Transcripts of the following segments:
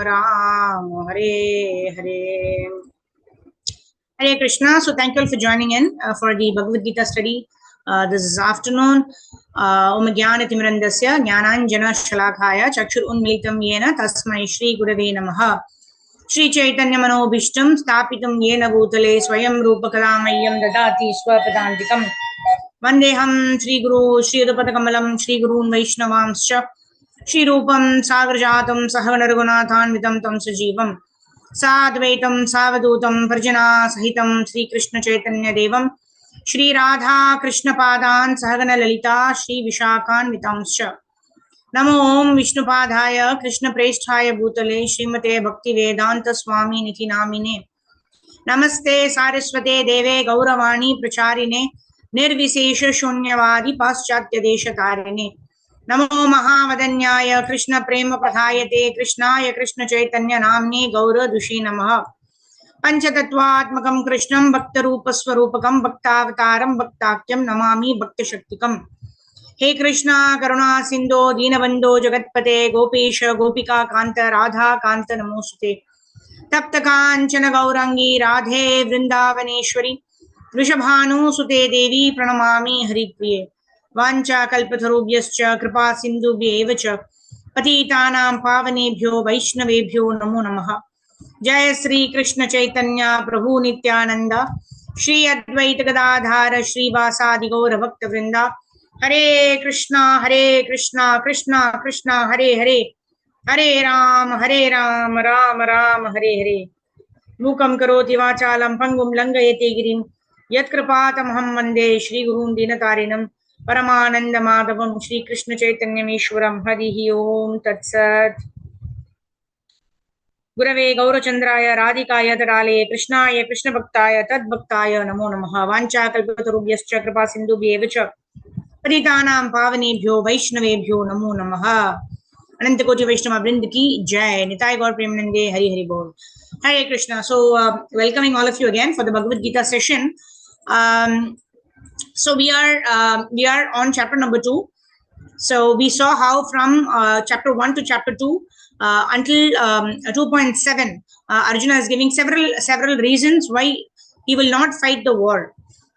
Ram, Hare Hare. Hare Krishna. So thank you all for joining in for the Bhagavad Gita study this is afternoon. Om Jnana Timirandasya Jnananjana Shalakaya Chakshur Unmilitam Yena Tasmai Shri Gurave Namaha. Shri Chaitanya Manobhishtam Stapitam Yena Bhutale Swayam Rupa Kalamayam Dadati Swapadantikam Vandeham Shri Guru Shri Udapatakamalam Shri Gurun Vaishnavamscha Shri Rupam Sagarjatam Sahaganargunathanvitam Tam Sajivam Sadvaitam Savadutam Parjana Sahitam Sri Krishna Chaitanya Devam Shri Radha Krishna Padan Sahagana Lalita Shri Vishakan Vitamscha Namo Om Vishnupadhaya Krishna Preshthaya Bhutale Srimate Bhakti Vedanta Swami Niti Namine Namaste Saraswate Deve Gauravani Pracharine Nirvisesha Shunyavadi Paschatya Desha Tarine Namo Mahavadanyaya Krishna Prema Pradhayate Krishnaya Krishna Chaitanya Namne Gaura Dushi Namaha Panchatattvatmakam Krishnam Bhaktarupa Swarupakam Bhaktavataram Bhaktakyam Namami Bhakta Shaktikam He Krishna Karuna Sindho Deenabandho Jagatpate Gopesha Gopika Kanta Radha Kanta Namosute Tapta Kanchana Gaurangi Radhe Vrindavaneshwari Vrishabhanu Sute Devi Pranamami Haripriye Vancha Kalpatharubhyascha Kripa Sindhubhyevacha Patitanam Pavanebhyo Vaishnavebhyo Namo Namaha Jai Sri Krishna Chaitanya Prabhu Nityananda Shri Advaita Gadadhara Shri Vasadi Gaura Bhakta Vrinda Hare Krishna Krishna Krishna Hare Hare Hare Ram Ram Ram Hare Hare Mukam Karoti Vachalam Pangum Langayate Girim Yat Kripatamham Vande Shri Gurun Dinatarinam Paramananda Madhavam Shri Krishna Chaitanya Meshwaram Harihi Om Tat Sat Gurave Gaurachandraya Radhikaya Tarale Krishnaya Krishna Bhaktaya Tad Bhaktaya Namo Namaha Vancha Kalpatarubhyascha Kripa Sindhubhyevacha Paritanam Pavanebhyo Vaishnavebhyo Namo Namaha Anantakoti Vaishnava Vrind ki Jai Nitai Gaur Premanande Hari Hari Bol Hare Krishna. So welcoming all of you again for the Bhagavad Gita session. So we are on chapter number 2. So we saw how from chapter 1 to chapter 2 until 2.7 Arjuna is giving several reasons why he will not fight the war,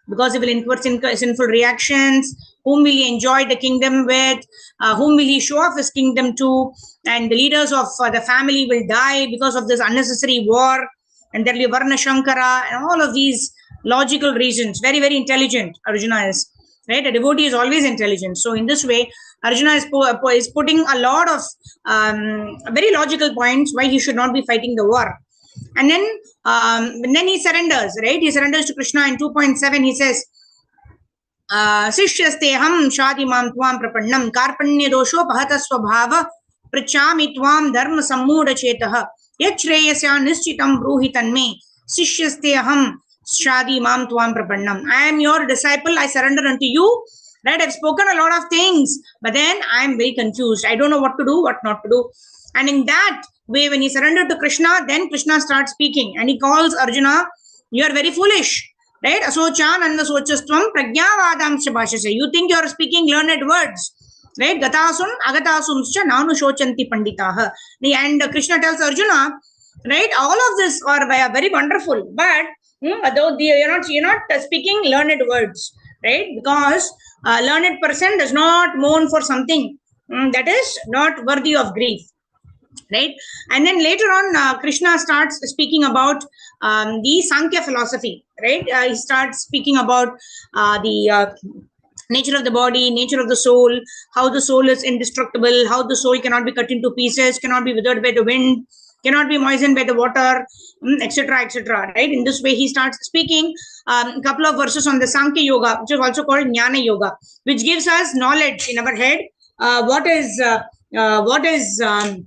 because he will incur sinful reactions. Whom will he enjoy the kingdom with? Whom will he show off his kingdom to? And the leaders of the family will die because of this unnecessary war. And there will be Varna Shankara and all of these logical reasons. Very, very intelligent Arjuna is. Right? A devotee is always intelligent. So in this way, Arjuna is putting a lot of very logical points why he should not be fighting the war. And then he surrenders, right? He surrenders to Krishna in 2.7. He says, Sishyasteham Shadi Mam Tvam Prapannam Karpanya Dosho Pahata Swabhava Prachami Tvam Dharma Sammuda Chetaha Yachreyasya Nischitam Bruhitanme Sishyasteham Shadi Mam Tvam Prapannam. I am your disciple, I surrender unto you. Right? I've spoken a lot of things, but then I am very confused. I don't know what to do, what not to do. And in that way, when he surrendered to Krishna, then Krishna starts speaking and he calls Arjuna, you are very foolish. Right? Asochan and the sochastvam pragyavadamscha bhashase. You think you are speaking learned words. Right? Gatasun agatasumscha nanu shochanti panditaha. And Krishna tells Arjuna, right? All of this are very wonderful, but though you're not speaking learned words. Right? Because a learned person does not mourn for something that is not worthy of grief. Right? And then later on, Krishna starts speaking about the Sankhya philosophy. Right? He starts speaking about the nature of the body, nature of the soul, how the soul is indestructible, how the soul cannot be cut into pieces, cannot be withered by the wind, cannot be moistened by the water, etc., etc. Right? In this way, he starts speaking a couple of verses on the Sankhya Yoga, which is also called Jnana Yoga, which gives us knowledge in our head. What is the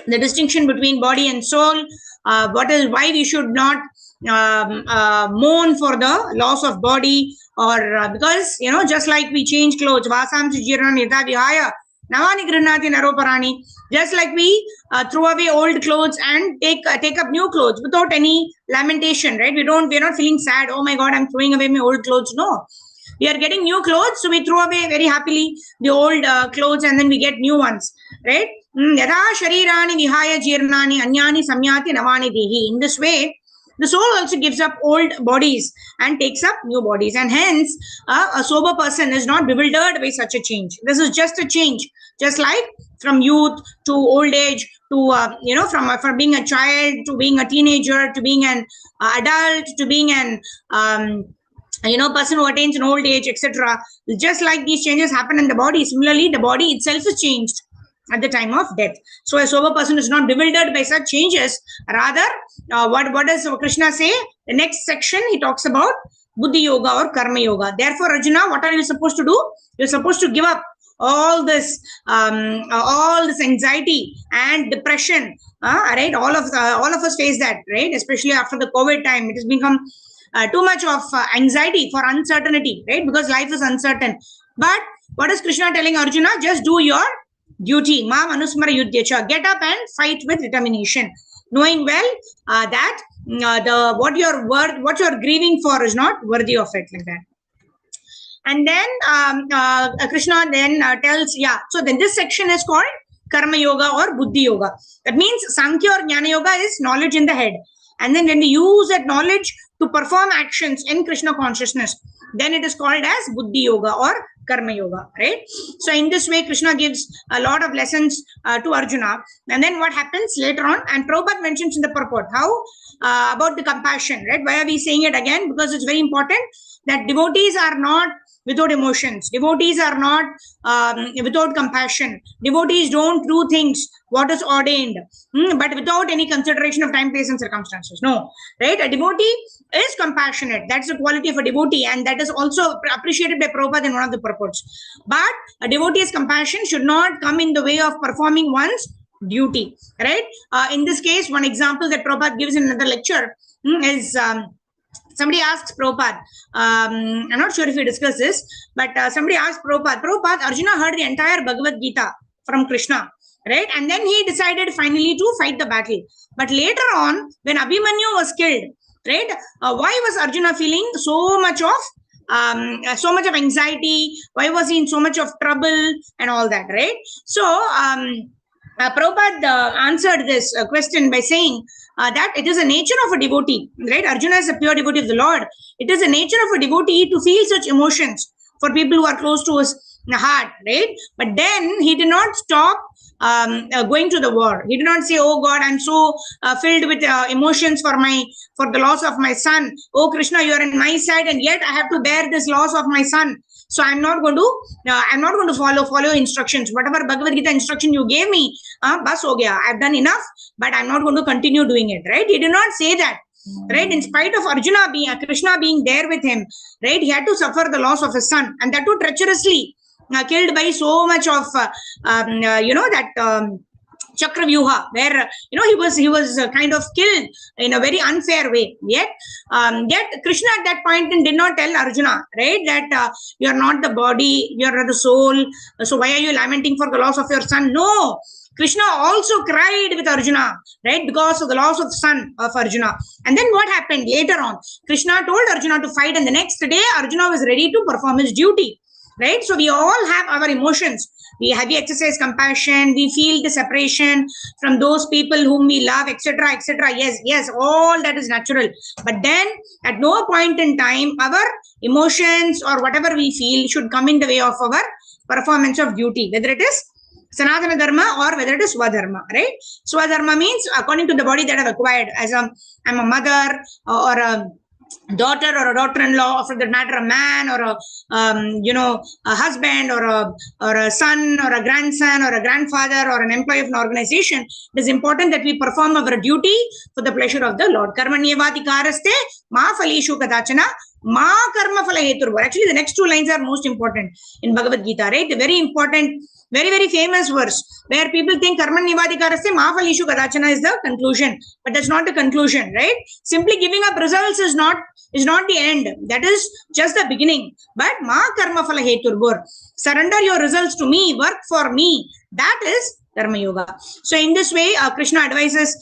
distinction between body and soul? Why we should not mourn for the loss of body, or because just like we change clothes, vasam jiran yatha vihaya navani grihnati naroparani. Just like we throw away old clothes and take up new clothes without any lamentation, right? We're not feeling sad. Oh my God, I'm throwing away my old clothes. No, we are getting new clothes, so we throw away very happily the old clothes and then we get new ones, right? Yada sharirani vihaya jirnani anyani samyati navani dihi. In this way, the soul also gives up old bodies and takes up new bodies. And hence, a sober person is not bewildered by such a change. This is just a change. Just like from youth to old age to, from being a child to being a teenager to being an adult to being an person who attains an old age, etc. Just like these changes happen in the body, similarly, the body itself is changed at the time of death. So a sober person is not bewildered by such changes. Rather, what does Krishna say? The next section, he talks about Buddhi Yoga or Karma Yoga. Therefore, Arjuna, what are you supposed to do? You're supposed to give up all this anxiety and depression. Right? All of us face that, right? Especially after the COVID time, it has become too much of anxiety for uncertainty, right? Because life is uncertain. But what is Krishna telling Arjuna? Just do your duty. Ma manusmara yudhyacha. Get up and fight with determination, knowing well that what you're grieving for is not worthy of it, like that. And then Krishna then tells, so then this section is called Karma Yoga or Buddhi Yoga. That means Sankhya or Jnana Yoga is knowledge in the head. And then when we use that knowledge to perform actions in Krishna consciousness, then it is called as Buddhi Yoga or Karma Yoga, right? So in this way, Krishna gives a lot of lessons to Arjuna. And then what happens later on, and Prabhupada mentions in the purport, how about the compassion, right? Why are we saying it again? Because it's very important that devotees are not without emotions. Devotees are not without compassion. Devotees don't do things what is ordained, but without any consideration of time, place, and circumstances. No, right? A devotee is compassionate. That's the quality of a devotee, and that is also appreciated by Prabhupada in one of the purports. But a devotee's compassion should not come in the way of performing one's duty, right? In this case, one example that Prabhupada gives in another lecture is somebody asks Prabhupada, I'm not sure if we discussed this, but somebody asked Prabhupada, Arjuna heard the entire Bhagavad Gita from Krishna, right? And then he decided finally to fight the battle. But later on, when Abhimanyu was killed, right, why was Arjuna feeling so much of anxiety? Why was he in so much of trouble and all that, right? So Prabhupada answered this question by saying that it is a nature of a devotee, right? Arjuna is a pure devotee of the Lord. It is a nature of a devotee to feel such emotions for people who are close to his heart, right? But then he did not stop going to the war. He did not say, oh God, I'm so filled with emotions for the loss of my son. Oh Krishna, you are on my side, and yet I have to bear this loss of my son. So I'm not going to follow instructions. Whatever Bhagavad Gita instruction you gave me, bas ho gaya. I've done enough, but I'm not going to continue doing it. Right? He did not say that. Right? In spite of Krishna being there with him, right? He had to suffer the loss of his son, and that too treacherously, killed by so much of Chakravyuha, where he was kind of killed in a very unfair way. Yet Krishna at that point did not tell Arjuna, right, that you are not the body, you are the soul. So why are you lamenting for the loss of your son? No, Krishna also cried with Arjuna, right, because of the loss of the son of Arjuna. And then what happened later on? Krishna told Arjuna to fight, and the next day Arjuna was ready to perform his duty. Right? So we all have our emotions. We exercise compassion. We feel the separation from those people whom we love, etc., etc. Yes, all that is natural. But then, at no point in time, our emotions or whatever we feel should come in the way of our performance of duty, whether it is Sanatana Dharma or whether it is Swadharma, right? Swadharma means according to the body that I've acquired, as I'm a mother or a daughter or a daughter-in-law, or for that matter, a man or a husband or a son or a grandson or a grandfather or an employee of an organization. It is important that we perform our duty for the pleasure of the Lord. Karmanyevadikaraste ma phaleshu kadachana ma karma phala heturva. Actually, the next two lines are most important in Bhagavad Gita, right? The very important, very, very famous verse where people think Karmanyevadikaraste ma phaleshu kadachana is the conclusion, but that's not the conclusion, right? Simply giving up results is not the end. That is just the beginning. But ma karma phala heturbur. Surrender your results to me, work for me. That is Karma Yoga. So in this way, Krishna advises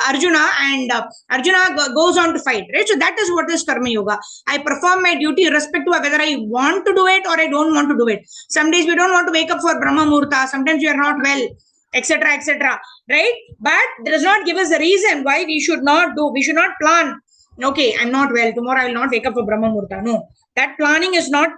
Arjuna, and Arjuna goes on to fight, right? So that is what is Karma Yoga. I perform my duty irrespective of whether I want to do it or I don't want to do it. Some days we don't want to wake up for Brahma Murta. Sometimes we are not well. etc., etc., right? But that does not give us the reason why we should not do, we should not plan. Okay, I'm not well, tomorrow I will not wake up for Brahma Murta. No, that planning is not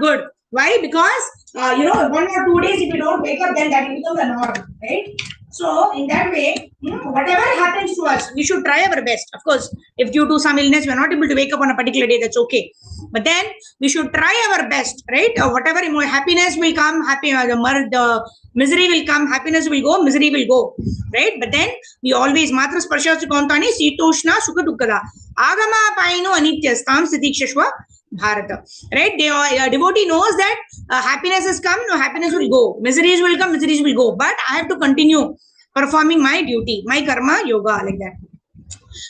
good. Why? Because 1 or 2 days if you don't wake up, then that will become the norm, right? So in that way, whatever happens to us, we should try our best. Of course, if due to some illness we are not able to wake up on a particular day, that's okay. But then we should try our best, right? Whatever happiness will come, the misery will come, happiness will go, misery will go, right? But then we always matra sparsha kontani sitoshna sukha dukkada agama paino anityastam sitikshashva Bharata, right? Devotee knows that happiness has come, no, happiness will go, miseries will come, miseries will go, but I have to continue performing my duty, my karma yoga, like that.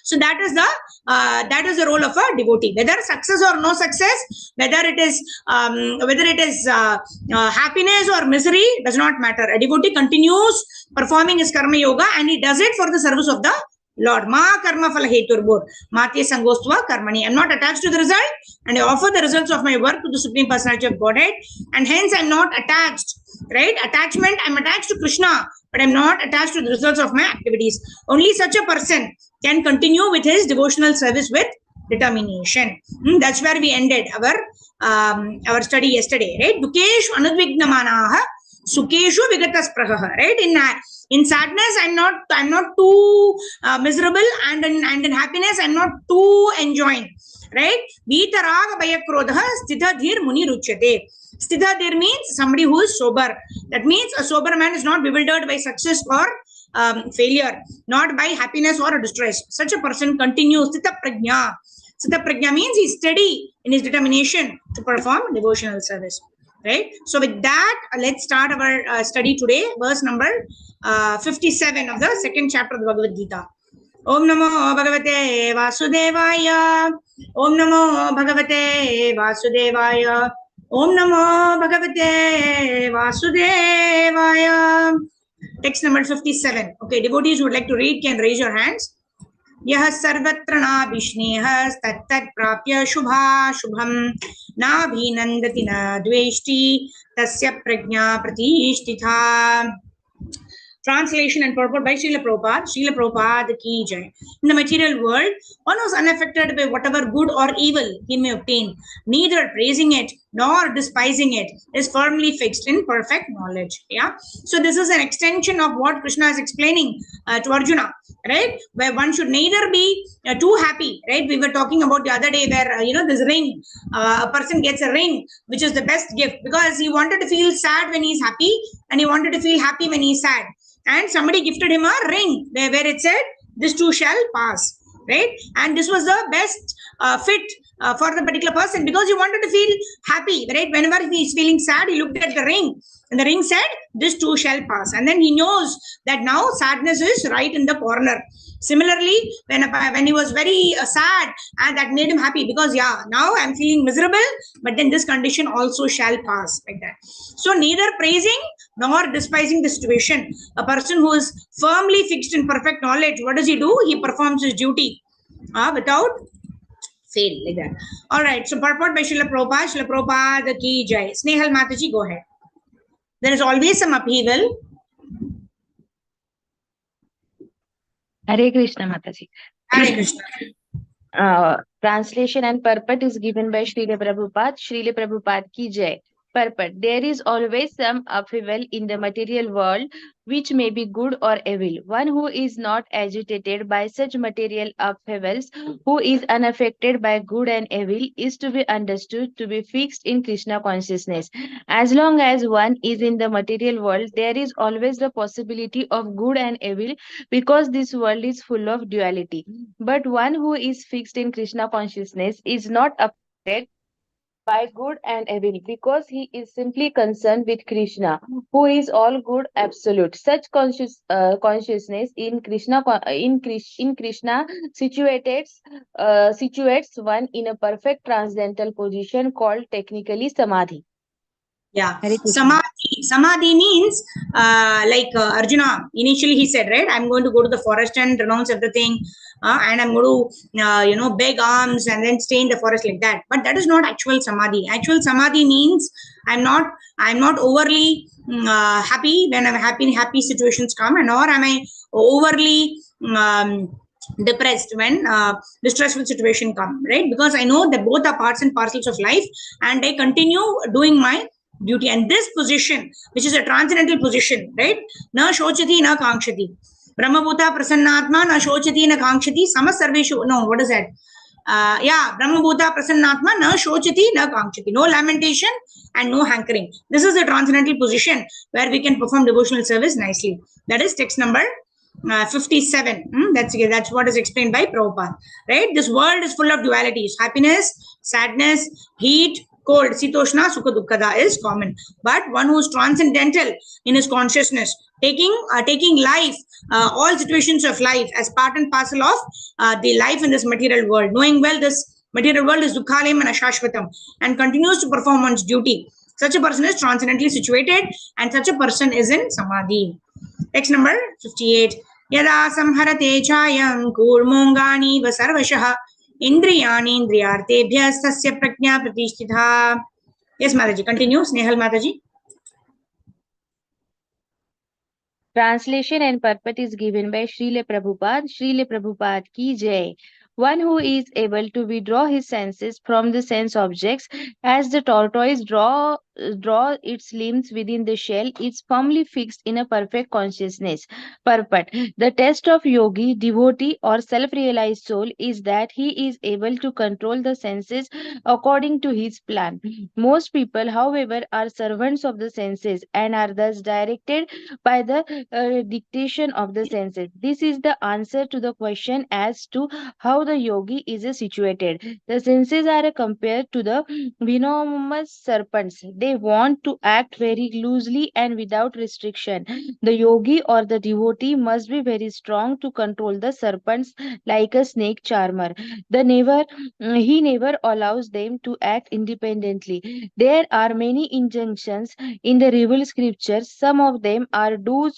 So that is the role of a devotee. Whether success or no success, whether it is happiness or misery, does not matter. A devotee continues performing his karma yoga, and he does it for the service of the Lord. Ma karma phala heturbur matye sangostva karmani. I'm not attached to the result, and I offer the results of my work to the Supreme Personality of Godhead, and hence I'm not attached. Right? Attachment, I'm attached to Krishna, but I'm not attached to the results of my activities. Only such a person can continue with his devotional service with determination. That's where we ended our study yesterday, right? Dukeshu anudvignamanaha sukeshu vigataspraha, right? In sadness, I'm not too miserable, and in happiness, I'm not too enjoying, right? Vitaraga bayakrodha stitha dhir muni ruchyate. Stitha dhir means somebody who is sober. That means a sober man is not bewildered by success or failure, not by happiness or distress. Such a person continues stitha prajna. Stitha prajna means he's steady in his determination to perform devotional service. Right? So with that, let's start our study today. Verse number 57 of the second chapter of the Bhagavad Gita. Om Namo Bhagavate Vasudevaya. Om Namo Bhagavate Vasudevaya. Om Namo Bhagavate Vasudevaya. Text number 57. Okay, devotees who would like to read can raise your hands. यह सर्वत्र नाभिष्णेहः तत्तत् प्राप्य शुभाशुभं नाभिनन्दति न द्वेष्टि तस्य प्रज्ञा प्रतिष्ठिता. Translation and purport by Srila Prabhupada. Srila Prabhupada ki jai. In the material world, one was unaffected by whatever good or evil he may obtain. Neither praising it nor despising it, is firmly fixed in perfect knowledge. Yeah. So this is an extension of what Krishna is explaining to Arjuna, right? Where one should neither be too happy, right? We were talking about the other day where, this ring, a person gets a ring, which is the best gift, because he wanted to feel sad when he's happy and he wanted to feel happy when he's sad. And somebody gifted him a ring where it said, this too shall pass, right? And this was the best fit for the particular person, because he wanted to feel happy, right? Whenever he is feeling sad, he looked at the ring and the ring said, this too shall pass. And then he knows that now sadness is right in the corner. Similarly, when he was very sad, and that made him happy, because now I'm feeling miserable, but then this condition also shall pass, like that. So neither praising nor despising the situation. A person who is firmly fixed in perfect knowledge, what does he do? He performs his duty without fail, like that. All right. So purport by Srila Prabhupada. Srila Prabhupada ki jai. Snehal Mataji, go ahead. There is always some upheaval. Hare Krishna, Mataji. Hare Krishna. Translation and purport is given by Srila Prabhupada. Srila Prabhupada ki jai. Purport. There is always some upheaval in the material world, which may be good or evil. One who is not agitated by such material upheavals, who is unaffected by good and evil, is to be understood to be fixed in Krishna consciousness. As long as one is in the material world, there is always the possibility of good and evil, because this world is full of duality. But one who is fixed in Krishna consciousness is not affected by good and evil, because he is simply concerned with Krishna, who is all good absolute. Such consciousness in Krishna situates one in a perfect transcendental position called technically samadhi. Yeah, Hare Krishna. samadhi. Samadhi means like Arjuna. Initially, he said, right, I'm going to go to the forest and renounce everything, and I'm going to, beg alms and then stay in the forest like that. But that is not actual samadhi. Actual samadhi means I'm not overly happy when I'm happy situations come, and nor am I overly depressed when distressful situation come, right? Because I know that both are parts and parcels of life, and I continue doing my duty. And this position, which is a transcendental position, right? Na shochati na kankshati. Brahmabhuta prasannatma na shochati na kankshati samasarveshu. No, what is that? Brahmabhuta prasannatma na shochati na kankshati. No lamentation and no hankering. This is a transcendental position where we can perform devotional service nicely. That is text number 57. That's what is explained by Prabhupada. Right? This world is full of dualities: happiness, sadness, heat, cold. Sitoshna, Sukha, Dukkada is common. But one who is transcendental in his consciousness, taking life, all situations of life as part and parcel of the life in this material world, knowing well this material world is Dukhalayam and Ashashvatam, and continues to perform one's duty. Such a person is transcendently situated, and such a person is in Samadhi. Text number 58. Yada samharate chayam kurmongani vasarvashah indriyani indriyartebhyas tasya prajna pratishtitha. Yes, Mataji, continue. Snehal Mataji. Translation and purport is given by Srila Prabhupada. Srila Prabhupada ki jai. One who is able to withdraw his senses from the sense objects, as the tortoise draw its limbs within the shell, is firmly fixed in a perfect consciousness. Purport. The test of yogi, devotee, or self-realized soul is that he is able to control the senses according to his plan. Most people, however, are servants of the senses and are thus directed by the dictation of the senses. This is the answer to the question as to how the yogi is situated. The senses are compared to the venomous serpents. They want to act very loosely and without restriction. The yogi or the devotee must be very strong to control the serpents like a snake charmer. He never allows them to act independently. There are many injunctions in the revealed scriptures. Some of them are do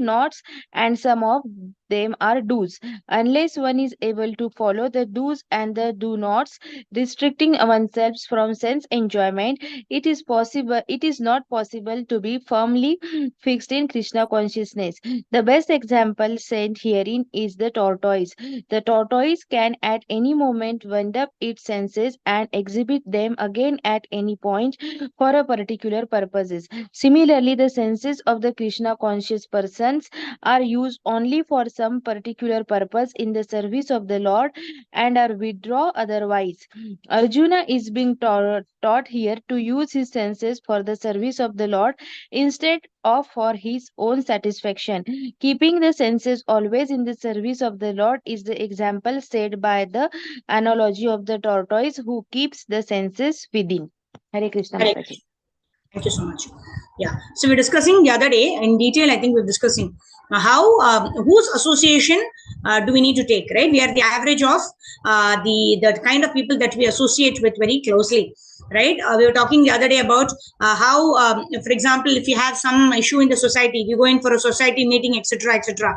nots, and some of them are do's. Unless one is able to follow the do's and the do nots, restricting oneself from sense enjoyment, it is not possible to be firmly fixed in Krishna consciousness. The best example sent herein is the tortoise. The tortoise can at any moment wind up its senses and exhibit them again at any point for a particular purposes. Similarly, the senses of the Krishna conscious persons are used only for some particular purpose in the service of the Lord and are withdrawn otherwise. Arjuna is being taught here to use his senses for the service of the Lord instead of for his own satisfaction. Keeping the senses always in the service of the Lord is the example set by the analogy of the tortoise who keeps the senses within. Hare Krishna Mataji. Thank you so much. Yeah. So we're discussing the other day in detail. I think we're discussing how whose association do we need to take, right? We are the average of the kind of people that we associate with very closely, right? We were talking the other day about how, for example, if you have some issue in the society, if you go in for a society meeting, etc., etc.,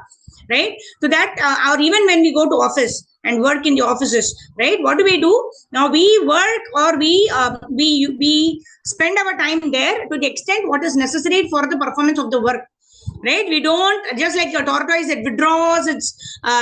right? So that, or even when we go to office and work in the offices, right? What do? Now we work, or we spend our time there to the extent what is necessary for the performance of the work, right? We don't, just like a tortoise that withdraws its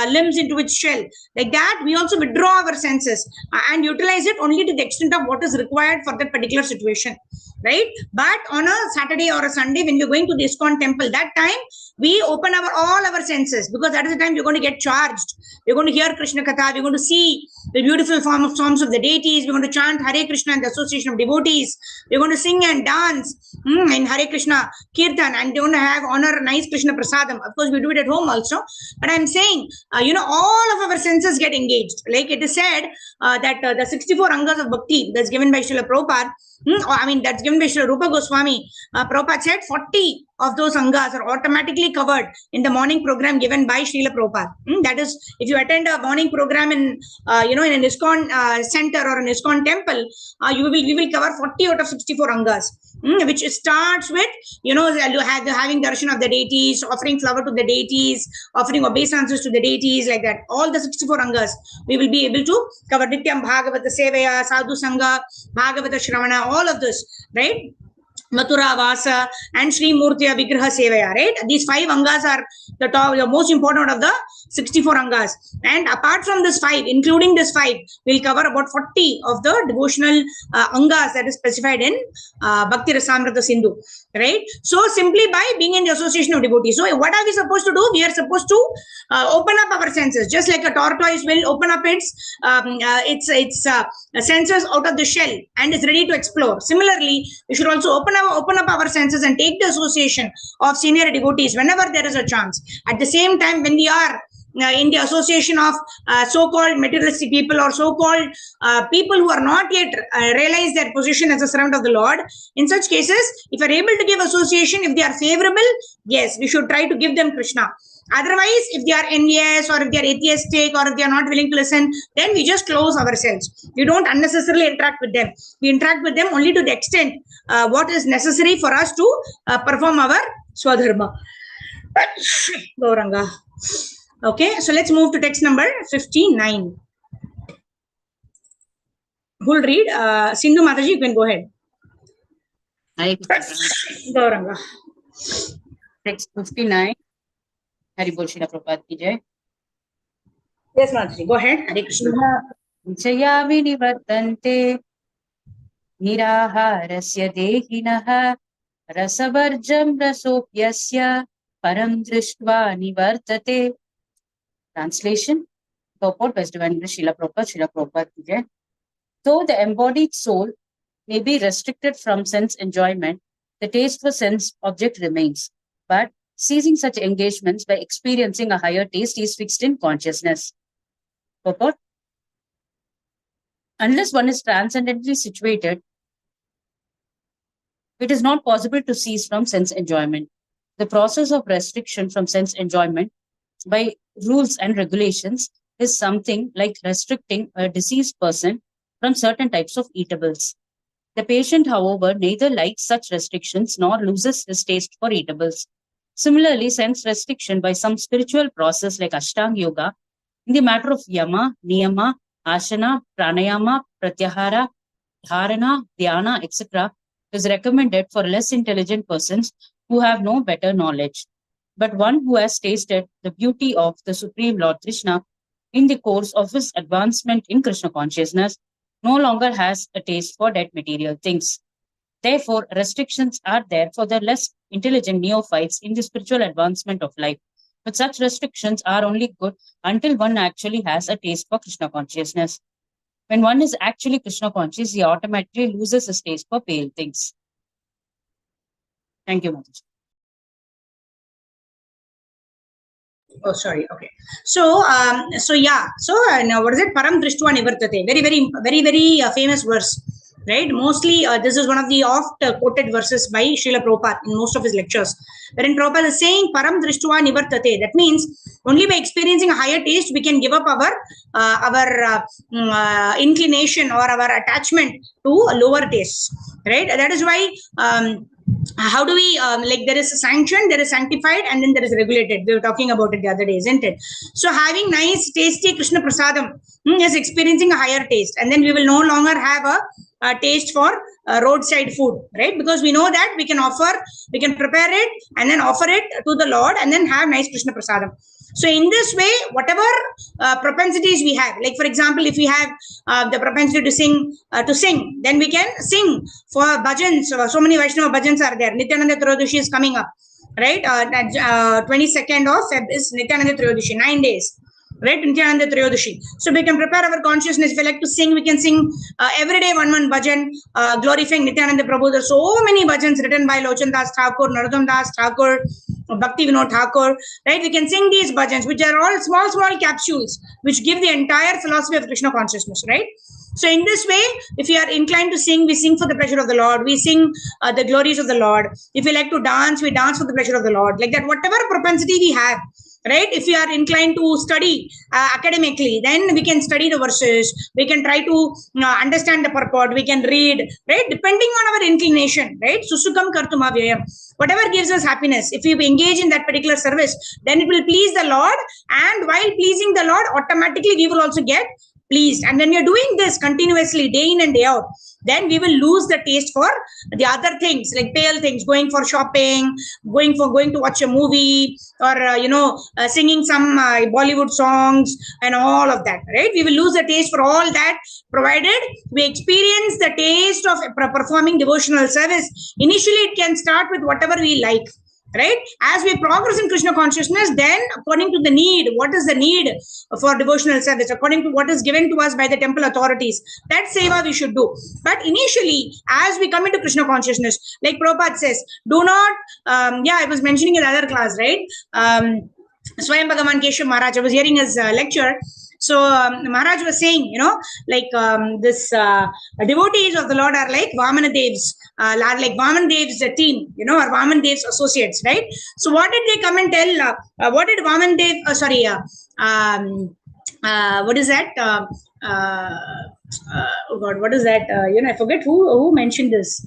limbs into its shell, like that we also withdraw our senses and utilize it only to the extent of what is required for that particular situation, right? But on a Saturday or a Sunday, when we're going to the ISKCON temple, that time we open all our senses, because that is the time we're going to get charged. We're going to hear Krishna Katha, we're going to see the beautiful forms of the deities, we're going to chant Hare Krishna and the association of devotees, we're going to sing and dance in Hare Krishna Kirtan, and we're going to have honor nice Krishna Prasadam. Of course, we do it at home also. But I'm saying, all of our senses get engaged. Like it is said that the 64 Angas of Bhakti that's given by Srila Prabhupada, that's given by Srila Rupa Goswami, Prabhupada said 40 of those angas are automatically covered in the morning program given by Srila Prabhupada. That is, if you attend a morning program in, in an ISKCON center or an ISKCON temple, we will cover 40 out of 64 angas, which starts with, having darshan of the deities, offering flower to the deities, offering obeisances to the deities, like that. All the 64 angas we will be able to cover. Nityam Bhagavata Sevaya, Sadhu Sangha, Bhagavata Shravana, all of this, right? Mathura Vasa and Sri Murtiya Vigraha Sevaya, right? These 5 angas are the most important of the 64 angas. And apart from this 5, including this 5, we'll cover about 40 of the devotional angas that is specified in Bhakti Rasamrita Sindhu, right? So simply by being in the association of devotees. So what are we supposed to do? We are supposed to open up our senses, just like a tortoise will open up its senses out of the shell and is ready to explore. Similarly, we should also open up our senses and take the association of senior devotees whenever there is a chance. At the same time, when we are in the association of so-called materialistic people or so-called people who are not yet realized their position as a servant of the Lord, in such cases, if we are able to give association, if they are favorable, yes, we should try to give them Krishna. Otherwise, if they are envious or if they are atheistic or if they are not willing to listen, then we just close ourselves. We don't unnecessarily interact with them. We interact with them only to the extent what is necessary for us to perform our Swadharma. Gauranga. Okay, so let's move to text number 59. Who'll read? Sindhu Mataji, you can go ahead. Gauranga. Text 59. Hari Bol Srila Prabhupada ki jai. Yes, Mataji, go ahead. Hare Krishna. Jaya vinivartante niraharasya dehinaha rasavarjam rasopyasya param drishtva nivartate. Translation. Purport by Divine English, Srila Prabhupada ki jai. Though the embodied soul may be restricted from sense enjoyment, the taste for sense object remains. But ceasing such engagements by experiencing a higher taste is fixed in consciousness. Purport. Unless one is transcendently situated, it is not possible to cease from sense enjoyment. The process of restriction from sense enjoyment by rules and regulations is something like restricting a diseased person from certain types of eatables. The patient, however, neither likes such restrictions nor loses his taste for eatables. Similarly, sense restriction by some spiritual process like Ashtanga Yoga in the matter of yama, niyama, asana, pranayama, pratyahara, dharana, dhyana, etc. is recommended for less intelligent persons who have no better knowledge. But one who has tasted the beauty of the Supreme Lord Krishna in the course of his advancement in Krishna consciousness no longer has a taste for dead material things. Therefore, restrictions are there for the less intelligent neophytes in the spiritual advancement of life. But such restrictions are only good until one actually has a taste for Krishna consciousness. When one is actually Krishna conscious, he automatically loses his taste for pale things. Thank you, Mataji. Oh, sorry. Okay. So, now what is it? Param Drishtva Nivartate. Very famous verse, right? Mostly, this is one of the oft quoted verses by Srila Prabhupada in most of his lectures, wherein Prabhupada is saying Param Drishtva Nivartate. That means only by experiencing a higher taste, we can give up our inclination or our attachment to lower tastes, right? That is why. How do we there is a sanction, there is sanctified, and then there is regulated. We were talking about it the other day, isn't it? So having nice tasty Krishna prasadam is experiencing a higher taste, and then we will no longer have a taste for roadside food, right? Because we know that we can prepare it and then offer it to the Lord and then have nice Krishna prasadam. So in this way, whatever propensities we have, like for example, if we have the propensity to sing, then we can sing for bhajans. So many Vaishnava bhajans are there. Nityananda Triyodashi is coming up, right? 22nd of Feb is Nityananda Triyodashi, 9 days. Right, Nityananda Triyodashi. So we can prepare our consciousness. If we like to sing, we can sing every day one bhajan, glorifying Nityananda Prabhu. There are so many bhajans written by Lochan Das Thakur, Narottama Das Thakur, Bhakti Vinod Thakur. Right, we can sing these bhajans, which are all small capsules, which give the entire philosophy of Krishna consciousness. Right. So in this way, if you are inclined to sing, we sing for the pleasure of the Lord. We sing the glories of the Lord. If we like to dance, we dance for the pleasure of the Lord. Like that, whatever propensity we have, right? If you are inclined to study academically, then we can study the verses. We can try to understand the purport. We can read, right? Depending on our inclination, right? Susukam kartuma vyayam. Whatever gives us happiness, if we engage in that particular service, then it will please the Lord. And while pleasing the Lord, automatically we will also get pleased. And when you're doing this continuously, day in and day out, then we will lose the taste for the other things, like pale things, going for shopping, going to watch a movie, or singing some Bollywood songs and all of that, right? We will lose the taste for all that, provided we experience the taste of performing devotional service. Initially, it can start with whatever we like, right? As we progress in Krishna consciousness, then according to the need, what is the need for devotional service, according to what is given to us by the temple authorities, that seva we should do. But initially, as we come into Krishna consciousness, like Prabhupada says, do not, I was mentioning in the other class, right? Swayam Bhagavan Keshav Maharaj, I was hearing his lecture. So Maharaj was saying, this devotees of the Lord are like Vamana Devs, are like Vaman Dev's team, or Vaman Dev's associates, right? So what did they come and tell? What did Vaman Dev? What is that? Oh God, what is that? I forget who mentioned this.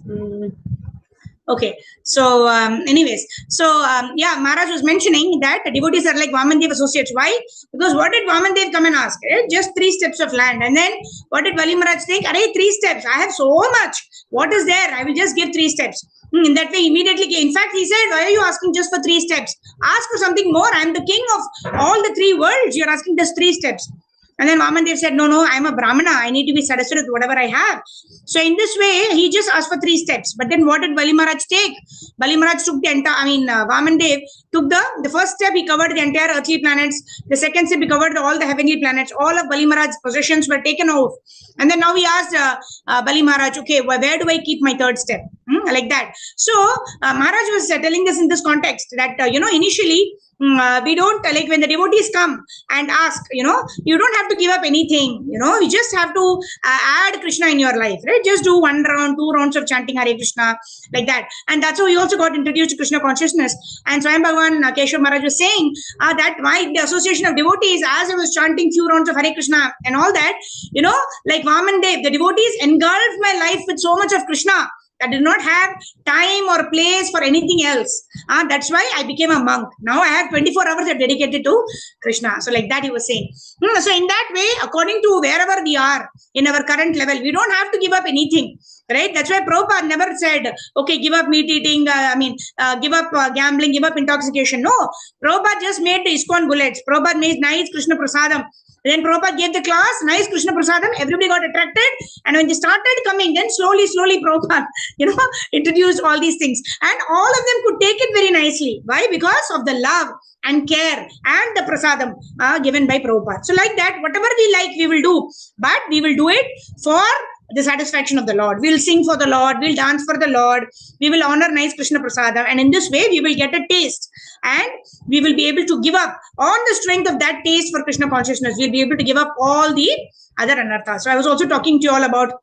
Okay, so anyways, so Maharaj was mentioning that devotees are like Vamandev associates. Why? Because what did Vamandev come and ask? Just 3 steps of land. And then what did Bali Maharaj think? 3 steps. I have so much. What is there? I will just give 3 steps. In that way, immediately, in fact, he said, why are you asking just for 3 steps? Ask for something more. I am the king of all the 3 worlds. You are asking just 3 steps. And then Vamandev said, no, I am a Brahmana. I need to be satisfied with whatever I have. So in this way, he just asked for 3 steps. But then what did Bali Maharaj take? Bali Maharaj took the entire, Vamandev took the first step, he covered the entire earthly planets. The second step, he covered all the heavenly planets. All of Bali Maharaj's possessions were taken off. And then now we asked Bali Maharaj, okay, where do I keep my 3rd step? Like that. So Maharaj was telling this in this context that, initially, we don't, like when the devotees come and ask, you don't have to give up anything, you just have to add Krishna in your life, right? Just do 1 round, 2 rounds of chanting Hare Krishna, like that. And that's how we also got introduced to Krishna consciousness. And Swayam Bhagavan Keshav Maharaj was saying that why the association of devotees, as I was chanting few rounds of Hare Krishna and all that, like Vaman Dev, the devotees engulfed my life with so much of Krishna. I did not have time or place for anything else. That's why I became a monk. Now I have 24 hours dedicated to Krishna. So like that he was saying. So in that way, according to wherever we are in our current level, we don't have to give up anything. Right? That's why Prabhupada never said, okay, give up meat eating, give up gambling, give up intoxication. No. Prabhupada just made the ISKCON bullets. Prabhupada made nice Krishna Prasadam. Then Prabhupada gave the class, nice Krishna Prasadam, everybody got attracted. And when they started coming, then slowly Prabhupada, introduced all these things. And all of them could take it very nicely. Why? Because of the love and care and the prasadam given by Prabhupada. So like that, whatever we like, we will do. But we will do it for the satisfaction of the Lord. We'll sing for the Lord. We'll dance for the Lord. We will honor nice Krishna Prasadam. And in this way, we will get a taste. And we will be able to give up on the strength of that taste for Krishna consciousness. We'll be able to give up all the other anarthas. So I was also talking to you all about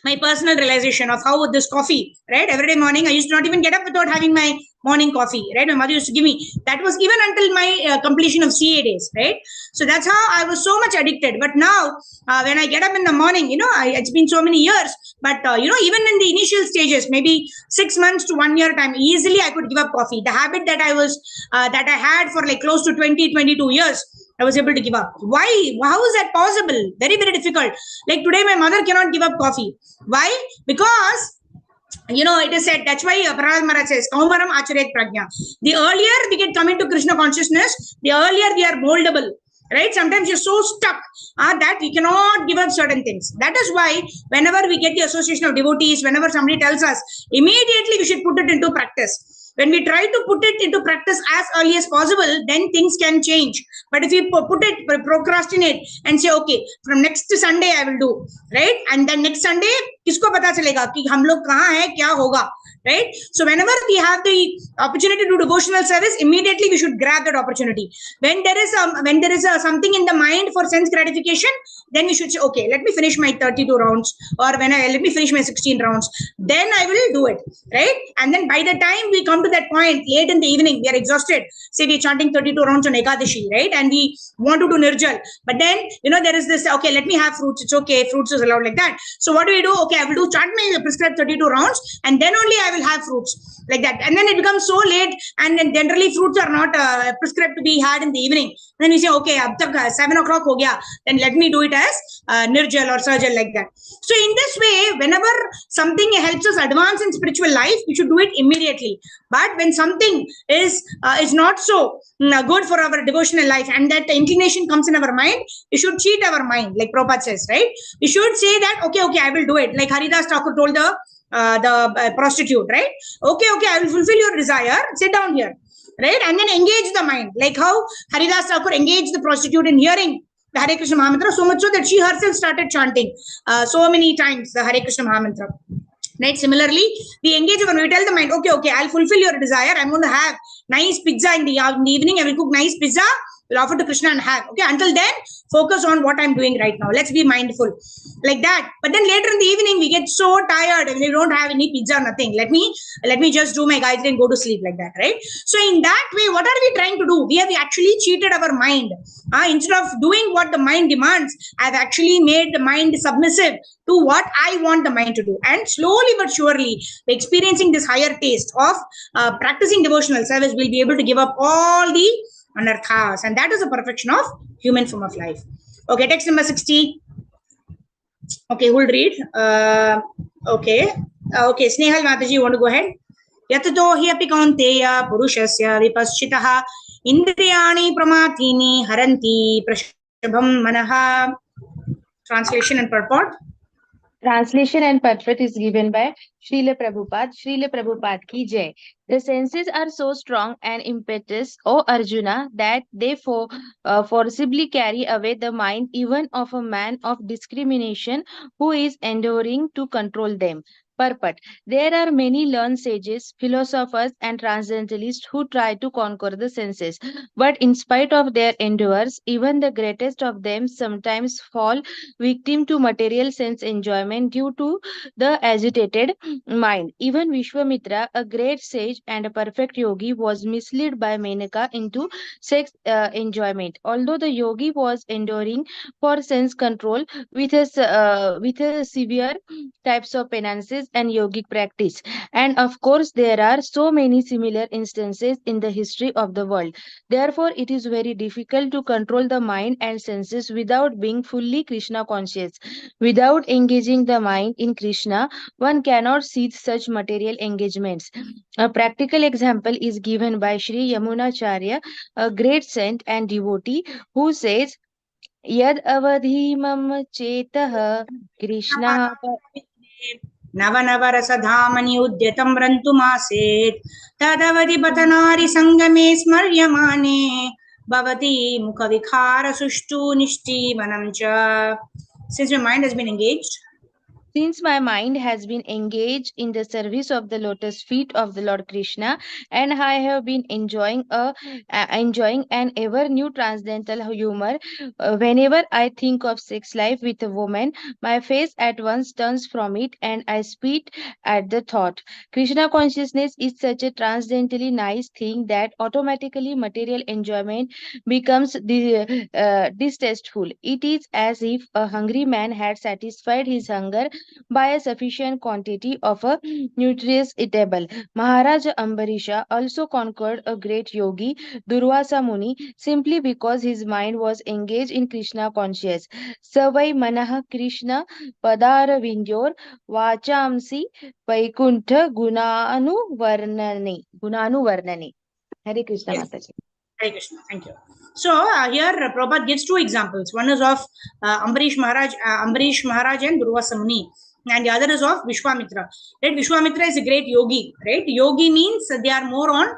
my personal realization of how this coffee, right? Every day morning, I used to not even get up without having my morning coffee, right? My mother used to give me. That was even until my completion of CA days, right? So that's how I was so much addicted. But now, when I get up in the morning, it's been so many years. But, even in the initial stages, maybe 6 months to 1 year time, easily I could give up coffee. The habit that I had for like close to 20, 22 years, I was able to give up. Why? How is that possible? Very, very difficult. Like today, my mother cannot give up coffee. Why? Because, it is said, that's why Prahlad Maharaj says, Kaumaram Acharet Prajna. The earlier we get come into Krishna consciousness, the earlier we are moldable. Right? Sometimes you're so stuck that we cannot give up certain things. That is why whenever we get the association of devotees, whenever somebody tells us, immediately we should put it into practice. When we try to put it into practice as early as possible, then things can change. But if we procrastinate and say, okay, from next Sunday I will do, right? And then next Sunday, kisko pata chalega ki hum log kahan hai, kya hoga, right? So whenever we have the opportunity to do devotional service, immediately we should grab that opportunity. When there is something in the mind for sense gratification, then we should say, okay, let me finish my 32 rounds, or let me finish my 16 rounds, then I will do it, right? And then by the time we come to that point late in the evening, we are exhausted. Say we're chanting 32 rounds on Ekadashi, right? And we want to do Nirjal, but then there is this, okay, let me have fruits, it's okay, fruits is allowed, like that. So what do we do? Okay, I will chant my prescribed 32 rounds, and then only I will have fruits, like that. And then it becomes so late, and then generally fruits are not prescribed to be had in the evening. Then we say, okay, ab tak 7 o'clock ho gaya, then let me do it as Nirjal or Sajal, like that. So in this way, whenever something helps us advance in spiritual life, we should do it immediately. But when something is not so good for our devotional life, and that inclination comes in our mind, we should cheat our mind, like Prabhupada says, right? We should say that, okay, I will do it. Like Haridas Thakur told the prostitute, right? Okay, I will fulfill your desire. Sit down here, right? And then engage the mind, like how Haridas Thakur engaged the prostitute in hearing the Hare Krishna Mahamantra, so much so that she herself started chanting so many times the Hare Krishna Mahamantra. Right? Similarly, we engage when we tell the mind, okay, I'll fulfill your desire. I'm going to have nice pizza in the evening. I will cook nice pizza. We'll offer to Krishna and have. Okay, until then, focus on what I'm doing right now. Let's be mindful, like that. But then later in the evening, we get so tired and we don't have any pizza, nothing. Let me just do my Gayatri and go to sleep, like that, right? So in that way, what are we trying to do? We have actually cheated our mind. Instead of doing what the mind demands, I've actually made the mind submissive to what I want the mind to do. And slowly but surely, experiencing this higher taste of practicing devotional service, we'll be able to give up all the anarthas, and that is the perfection of human form of life. Okay, text number 60. Okay, who will read? Okay, Snehal Mataji, you want to go ahead? Yatato hi api kaunteya purushasya vipaschitaha indriyani pramatini haranti prashabham manaha. Translation and purport. Translation and purport is given by Srila Prabhupada. Srila Prabhupada ki jai. The senses are so strong and impetuous, O Arjuna, that they forcibly carry away the mind even of a man of discrimination who is endeavoring to control them. Purport. There are many learned sages, philosophers, and transcendentalists who try to conquer the senses. But in spite of their endeavors, even the greatest of them sometimes fall victim to material sense enjoyment due to the agitated mind. Even Vishwamitra, a great sage and a perfect yogi, was misled by Menaka into sex enjoyment. Although the yogi was enduring for sense control with a severe types of penances and yogic practice. And of course, there are so many similar instances in the history of the world. Therefore, it is very difficult to control the mind and senses without being fully Krishna conscious. Without engaging the mind in Krishna, one cannot cease such material engagements. A practical example is given by Sri Yamunacharya, a great saint and devotee, who says, Yad avadhimam chetah Krishna नवनवरसधामनि उद्यतं रन्तुमासेत् तदवधि पतनारि सङ्गमे स्मर्यमाने भवति मुखविखारसुष्टु निष्ठीवनं च. Since your mind has been engaged, Since my mind has been engaged in the service of the lotus feet of the Lord Krishna, and I have been enjoying an ever new transcendental humor, whenever I think of sex life with a woman, my face at once turns from it, and I spit at the thought. Krishna consciousness is such a transcendentally nice thing that automatically material enjoyment becomes distasteful. It is as if a hungry man had satisfied his hunger by a sufficient quantity of a nutritious eatable. Maharaja Ambarisha also conquered a great yogi, Durvasa Muni, simply because his mind was engaged in Krishna consciousness. Savai Manaha Krishna Padara Vindyor Vachamsi Vaikuntha Gunanu Varnani. Hare Krishna yes. Mataji. Hare Krishna, thank you. So here Prabhupada gives two examples. One is of Ambarish Maharaj and Durvasa Muni, and the other is of Vishwamitra. Right? Vishwamitra is a great yogi. Right? Yogi means they are more on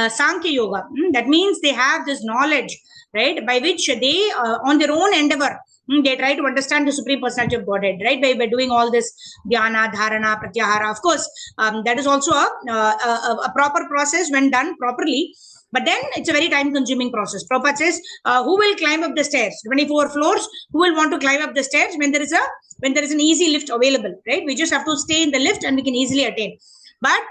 Sankhya Yoga. That means they have this knowledge, right, by which they, on their own endeavor, they try to understand the Supreme Personality of Godhead, right, by doing all this dhyana, dharana, pratyahara. Of course, that is also a proper process when done properly. But then it's a very time-consuming process. Prabhupada says, who will climb up the stairs? 24 floors. Who will want to climb up the stairs when there is an easy lift available, right? We just have to stay in the lift and we can easily attain. But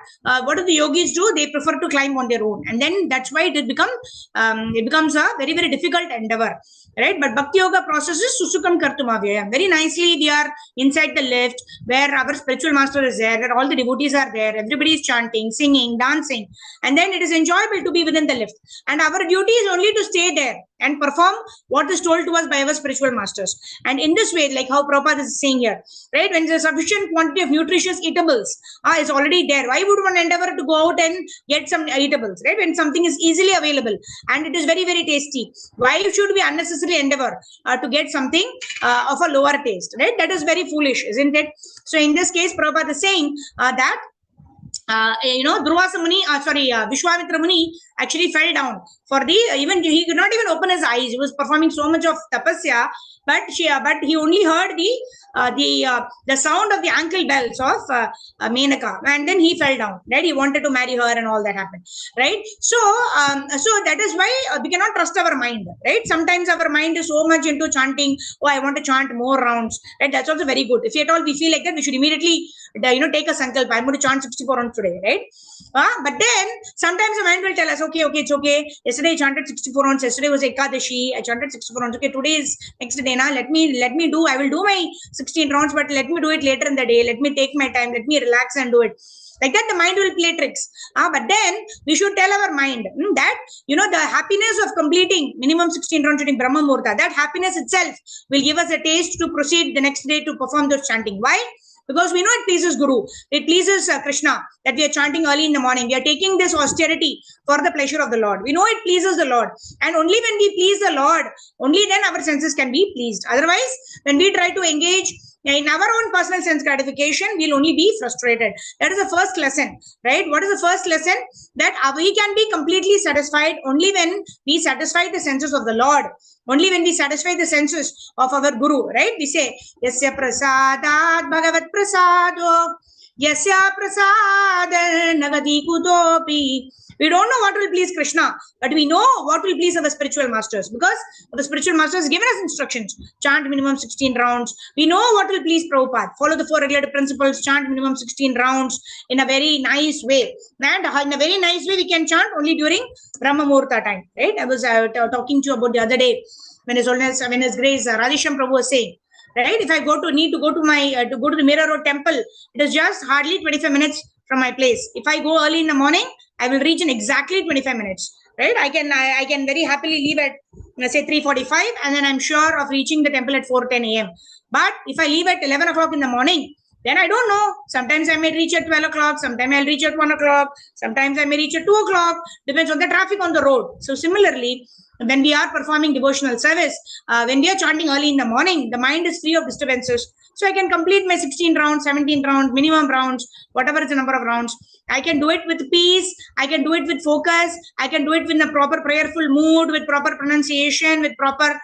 what do the yogis do? They prefer to climb on their own, and then that's why it becomes a very, very difficult endeavor, right? But Bhakti Yoga processes susukam kartumavya. Very nicely, we are inside the lift where our spiritual master is there, where all the devotees are there, everybody is chanting, singing, dancing, and then it is enjoyable to be within the lift. And our duty is only to stay there and perform what is told to us by our spiritual masters. And in this way, like how Prabhupada is saying here, right, when there's a sufficient quantity of nutritious eatables is already there, why would one endeavor to go out and get some eatables, right? When something is easily available and it is very, very tasty, why should we unnecessarily endeavor to get something of a lower taste, right? That is very foolish, isn't it? So in this case, Prabhupada is saying that Durvasa Muni, Vishwamitra Muni actually fell down for even he could not even open his eyes. He was performing so much of tapasya, but he only heard the sound of the ankle bells of Menaka, and then he fell down, right? He wanted to marry her and all that happened, right? So that is why we cannot trust our mind, right? Sometimes our mind is so much into chanting, oh, I want to chant more rounds, right? That's also very good. If at all we feel like that, we should immediately take a sankalpa, I'm going to chant 64 rounds today, right? But then sometimes the mind will tell us, okay, it's okay. Yesterday I chanted 64 rounds. Yesterday was Ekadashi. I chanted 64 rounds. Okay, today is next day. Now I will do my 16 rounds, but let me do it later in the day. Let me take my time. Let me relax and do it. Like that, the mind will play tricks. But then we should tell our mind that, the happiness of completing minimum 16 rounds during Brahma Muhurta, that happiness itself will give us a taste to proceed the next day to perform those chanting. Why? Because we know it pleases Guru, it pleases Krishna that we are chanting early in the morning. We are taking this austerity for the pleasure of the Lord. We know it pleases the Lord. And only when we please the Lord, only then our senses can be pleased. Otherwise, when we try to engage in our own personal sense gratification, we'll only be frustrated. That is the first lesson, right? What is the first lesson? That we can be completely satisfied only when we satisfy the senses of the Lord. Only when we satisfy the senses of our Guru, right? We say, Yasya prasadat bhagavat prasado, Yasya prasadan nagati kutopi. We don't know what will please Krishna, but we know what will please our spiritual masters, because the spiritual masters have given us instructions. Chant minimum 16 rounds. We know what will please Prabhupada. Follow the 4 regulative principles, chant minimum 16 rounds in a very nice way. And in a very nice way, we can chant only during Brahma Muhurta time, right? I was talking to you about the other day when His Grace Radhesham Prabhu was saying, right? If I need to go to the Mira Road temple, it is just hardly 25 minutes from my place. If I go early in the morning, I will reach in exactly 25 minutes, right? I can very happily leave at, say, 3:45, and then I'm sure of reaching the temple at 4:10 a.m. But if I leave at 11 o'clock in the morning, then I don't know. Sometimes I may reach at 12 o'clock, sometimes I'll reach at 1 o'clock, sometimes I may reach at 2 o'clock, depends on the traffic on the road. So similarly, when we are performing devotional service, when we are chanting early in the morning, the mind is free of disturbances. So I can complete my 16 rounds, 17 rounds, minimum rounds, whatever is the number of rounds. I can do it with peace. I can do it with focus. I can do it with a proper prayerful mood, with proper pronunciation, with proper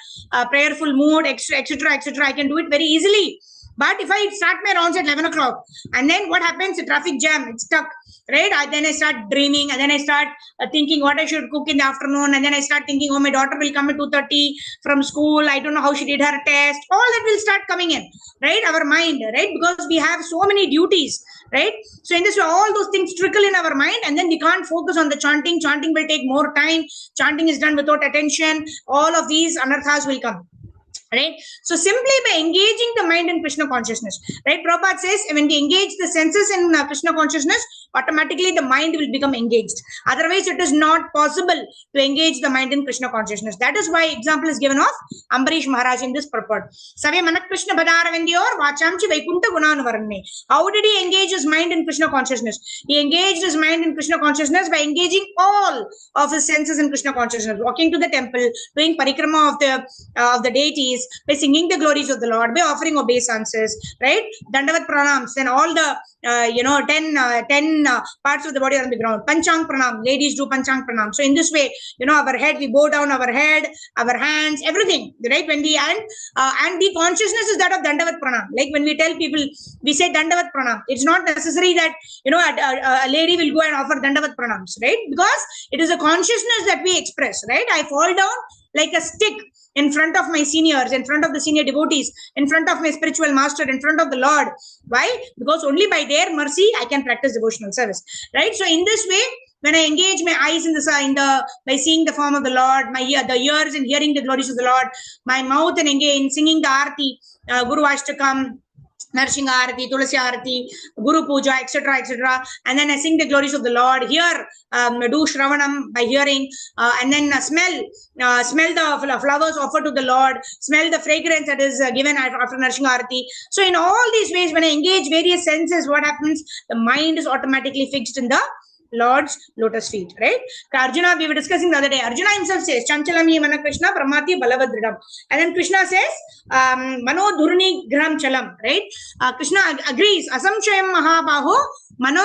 prayerful mood, etc., etc. I can do it very easily. But if I start my rounds at 11 o'clock, and then what happens? The traffic jam, it's stuck, right? Then I start dreaming, and then I start thinking what I should cook in the afternoon, and then I start thinking, oh, my daughter will come at 2:30 from school. I don't know how she did her test. All that will start coming in, right? Our mind, right? Because we have so many duties, right? So in this way, all those things trickle in our mind, and then we can't focus on the chanting. Chanting will take more time. Chanting is done without attention. All of these anarthas will come. Right? So simply by engaging the mind in Krishna consciousness, right? Prabhupada says when we engage the senses in Krishna consciousness, automatically the mind will become engaged. Otherwise, it is not possible to engage the mind in Krishna consciousness. That is why example is given of Ambarish Maharaj in this purport. Savya Manak Krishna Bhadaravendyor Vachamchi Vaikunta Gunanavarane. How did he engage his mind in Krishna consciousness? He engaged his mind in Krishna consciousness by engaging all of his senses in Krishna consciousness, walking to the temple, doing parikrama of the deities, service, by singing the glories of the Lord, by offering obeisances, right? Dandavat pranams, then all the 10 parts of the body are on the ground. Panchang pranam, ladies do panchang pranam. So in this way, our head, we bow down our head, our hands, everything, right? When we and the consciousness is that of Dandavat pranam. Like when we tell people, we say Dandavat pranam. It's not necessary that a lady will go and offer Dandavat pranams, right? Because it is a consciousness that we express, right? I fall down like a stick in front of my seniors, in front of the senior devotees, in front of my spiritual master, in front of the Lord. Why? Because only by their mercy I can practice devotional service, right? So in this way, when I engage my eyes by seeing the form of the Lord, the ears in hearing the glories of the Lord, my mouth and in singing the Aarti, Guru Ashtakam, Narsingha Arati, Tulasi Arati, Guru Puja, etc., etc. And then I sing the glories of the Lord. Here, do Shravanam by hearing, and then smell the flowers offered to the Lord, smell the fragrance that is given after Narsingha Arati. So in all these ways, when I engage various senses, what happens? The mind is automatically fixed in the Lord's lotus feet, right? Arjuna, we were discussing the other day. Arjuna himself says, Chanchalami mana Krishna pramati balavadridam. And then Krishna says, Mano durni gram chalam, right? Krishna agrees, Asamchayam mahabaho, Mano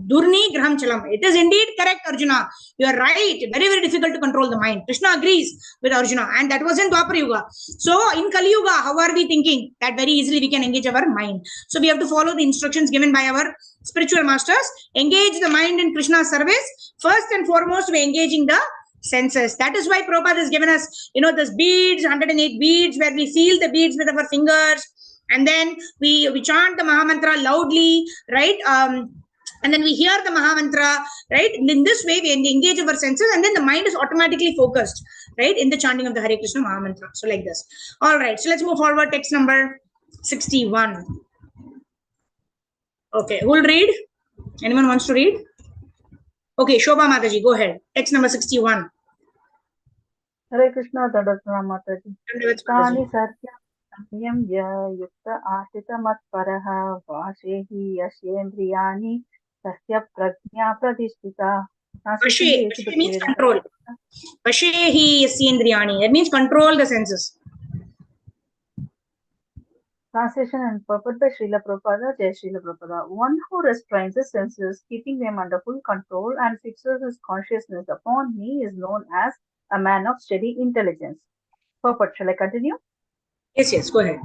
durni gram chalam. It is indeed correct, Arjuna. You are right. Very, very difficult to control the mind. Krishna agrees with Arjuna. And that was in Dwapara Yuga. So in Kali Yuga, how are we thinking? That very easily we can engage our mind. So we have to follow the instructions given by our spiritual masters. Engage the mind in Krishna's service. First and foremost, we're engaging the senses. That is why Prabhupada has given us, those beads, 108 beads, where we feel the beads with our fingers. And then we chant the Mahamantra loudly, right? And then we hear the Mahamantra, right? And in this way, we engage our senses, and then the mind is automatically focused, right, in the chanting of the Hare Krishna Mahamantra. So like this. All right. So let's move forward. Text number 61. Okay. Who will read? Anyone wants to read? Okay. Shobha Mataji, go ahead. Text number 61. Hare Krishna, Dandavat Mataji. Tani satyam yukta asita matparaha vashehi yashendriyani tasya prajna pradishtita. Vashe means control. Vashehi yasyendriyani. That means control the senses. Translation and purport by Srila Prabhupada, Jai Srila Prabhupada. One who restrains his senses, keeping them under full control and fixes his consciousness upon me is known as a man of steady intelligence. Purport, shall I continue? Yes, go ahead.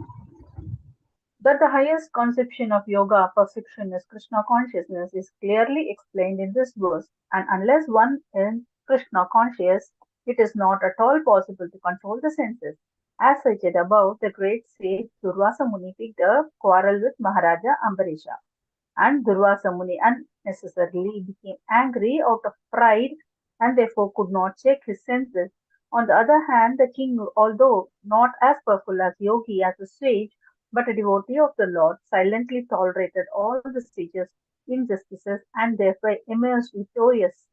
That the highest conception of yoga perfection is Krishna consciousness is clearly explained in this verse, and unless one is Krishna conscious, it is not at all possible to control the senses. As cited above, the great sage Durvasa Muni picked a quarrel with Maharaja Ambarisha, and Durvasa Muni unnecessarily became angry out of pride and therefore could not check his senses. On the other hand, the king, although not as powerful as Yogi as a sage, but a devotee of the Lord, silently tolerated all the sage's injustices and therefore emerged victorious.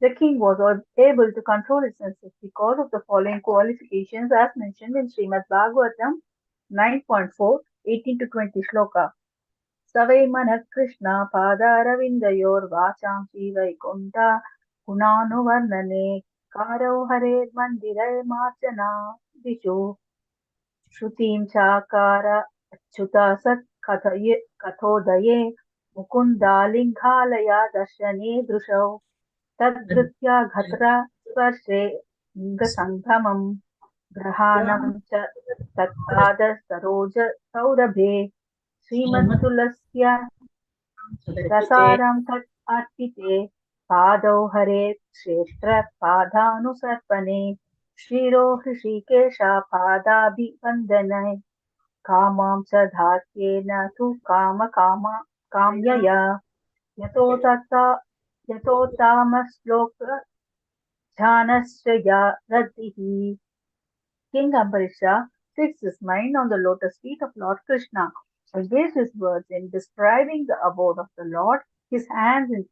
The king was able to control his senses because of the following qualifications as mentioned in Srimad Bhagavatam 9.4, 18 to 20 shloka. Savai manat Krishna padaravindayor vacham Vaikunta Gunanu varnane Karo hare mandire marjana Dishu Shrutim chakara achyuta sat kathodaye Mukunda linghalaya darshane drushau Tadritya ghatra sparshe sanghamam grahanam cha tatpada saroja saurabhe Srimattulasya rasaram tat arpite padau hare kshetra padhanusarpane Shiro Hrishikesha padabhivandane kamam sadhatyena tu kamyaya yato tamasloka jhanasya radhihi. King Ambarisha fixed his mind on the lotus feet of Lord Krishna. Engaged his words in describing the abode of the Lord, his hands in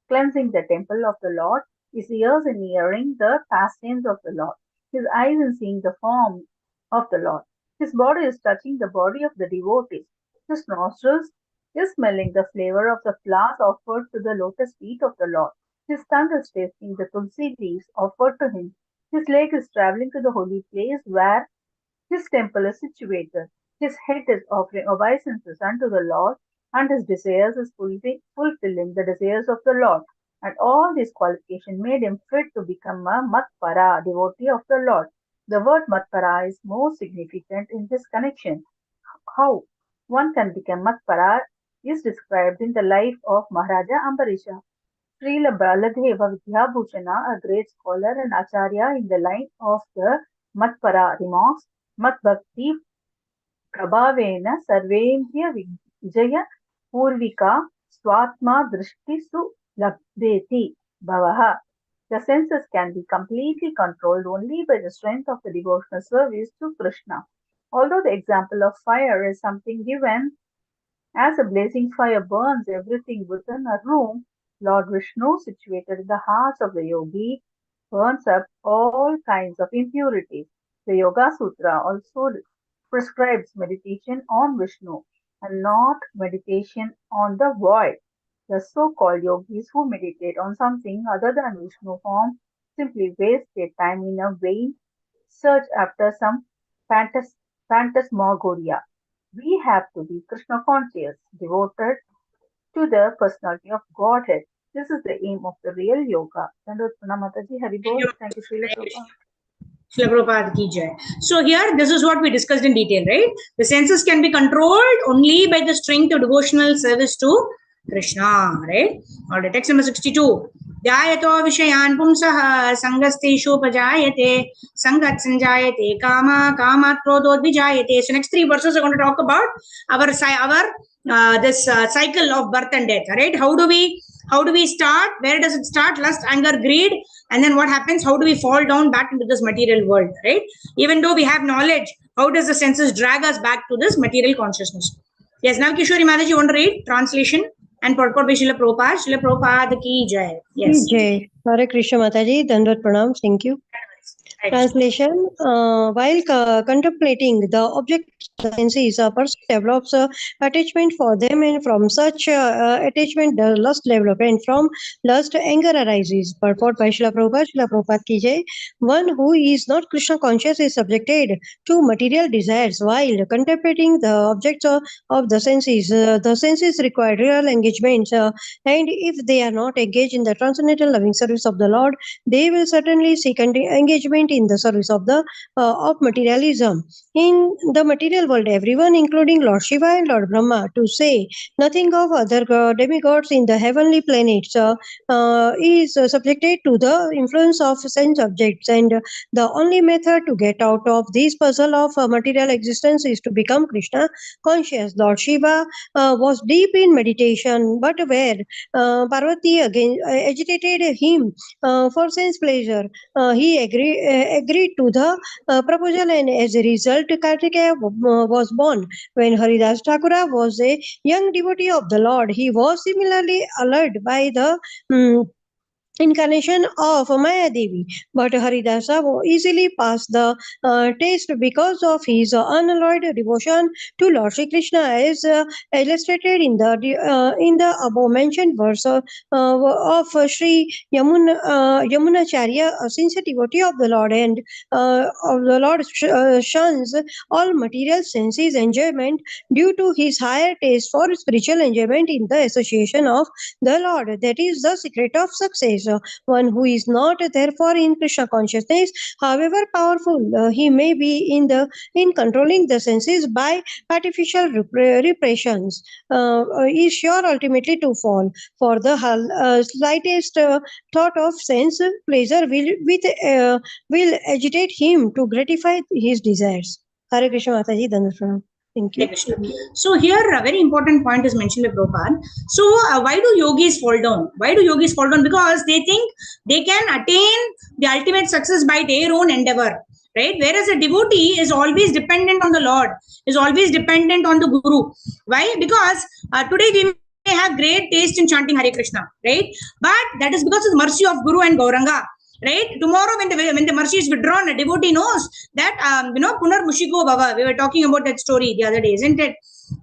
cleansing the temple of the Lord, his ears in hearing the pastimes of the Lord, his eyes in seeing the form of the Lord, his body is touching the body of the devotee, his nostrils is smelling the flavor of the flowers offered to the lotus feet of the Lord, his tongue is tasting the tulsi leaves offered to him, his leg is traveling to the holy place where His temple is situated. His head is offering obeisances unto the Lord, and his desires is fulfilling the desires of the Lord. And all these qualifications made him fit to become a Matpara, devotee of the Lord. The word Matpara is most significant in this connection. How one can become Matpara is described in the life of Maharaja Ambarisha. Srila Baladeva Vidyabhushana, a great scholar and acharya in the line of the Matpara, remarks, Mat Bhakti Prabhavena Sarvendriya Vijaya Purvika Swatma Drishtisu Labdeti Bhavaha. The senses can be completely controlled only by the strength of the devotional service to Krishna. Although the example of fire is something given, as a blazing fire burns everything within a room, Lord Vishnu, situated in the hearts of the yogi, burns up all kinds of impurities. The Yoga Sutra also prescribes meditation on Vishnu and not meditation on the void. The so-called yogis who meditate on something other than Vishnu form simply waste their time in a vain search after some phantasmagoria. We have to be Krishna conscious, devoted to the personality of Godhead. This is the aim of the real yoga. Dandot Pranamataji, Thank Haribol. you. Thank you, Srila Prabhupada. Srila Prabhupada ki jai. So here, this is what we discussed in detail, right? The senses can be controlled only by the strength of devotional service to Krishna, right? All right, text number 62. ध्यायतो विषयान् पुंसः संगस्तेषुपजायते संगत् संजायते कामा कामात् क्रोधोद्विजायते. So next three verses are going to talk about our this cycle of birth and death, right? How do we start? Where does it start? Lust, anger, greed, and then what happens? How do we fall down back into this material world, right? Even though we have knowledge, how does the senses drag us back to this material consciousness? Yes, now Kishori Mataji, you want to read translation and purport by Srila Prabhupada. Srila Prabhupada ki jai. Yes. Jai. Hare Krishna Mataji, Dandvat Pranam. Thank you. Translation. While contemplating the object of the senses, a person develops attachment for them, and from such attachment, the lust develops, and from lust, anger arises. Purport by Srila Prabhupada ki jai. One who is not Krishna conscious is subjected to material desires while contemplating the objects of the senses. The senses require real engagement, and if they are not engaged in the transcendental loving service of the Lord, they will certainly seek engagement in the service of the of materialism. In the material world, everyone, including Lord Shiva and Lord Brahma, to say nothing of other demigods in the heavenly planets, is subjected to the influence of sense objects, and the only method to get out of this puzzle of material existence is to become Krishna conscious. Lord Shiva was deep in meditation, but where Parvati again agitated him for sense pleasure, he agreed to the proposal, and as a result, Kartikeya was born. When Haridas Thakura was a young devotee of the Lord, he was similarly allured by the incarnation of Maya Devi, but Haridasa easily passed the test because of his unalloyed devotion to Lord Shri Krishna, as illustrated in the above mentioned verse of Shri Yamunacharya, a sincere devotee of the Lord, and of the Lord shuns all material senses enjoyment due to his higher taste for spiritual enjoyment in the association of the Lord. That is the secret of success. One who is not therefore in Krishna consciousness, however powerful he may be in controlling the senses by artificial repressions, is sure ultimately to fall. For the slightest thought of sense pleasure will agitate him to gratify his desires. Hare Krishna Mataji, Dandapranam. Thank you. So here a very important point is mentioned by Prabhupada. So why do yogis fall down? Why do yogis fall down? Because they think they can attain the ultimate success by their own endeavor, right? Whereas a devotee is always dependent on the Lord, is always dependent on the Guru. Why? Because today we may have great taste in chanting Hare Krishna, right? But that is because of the mercy of Guru and Gauranga. Right, tomorrow when the mercy is withdrawn, a devotee knows that punar mushiko bhava. We were talking about that story the other day, isn't it?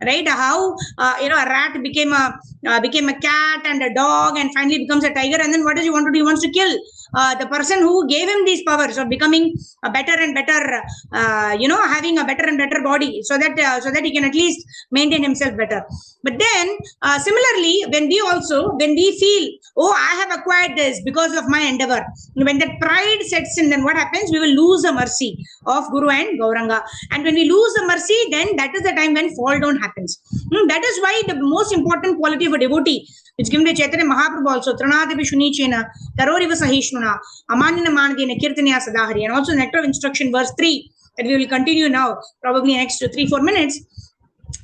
Right, how a rat became a cat and a dog and finally becomes a tiger, and then what does he want to do? He wants to kill the person who gave him these powers of becoming a better and better, having a better and better body, so that he can at least maintain himself better. But then similarly, when we feel, oh, I have acquired this because of my endeavor, when that pride sets in, then what happens? We will lose the mercy of Guru and Gauranga. And when we lose the mercy, then that is the time when fall down happens. That is why the most important quality of a devotee, which given by Chaitanya Mahaprabhu also, Tranadapi Shunichena, Taroriva Sahishnuna, Amanina Manadina, Kirtanya Sadahari, and also Nectar of Instruction, verse 3, that we will continue now, probably next 3-4 minutes.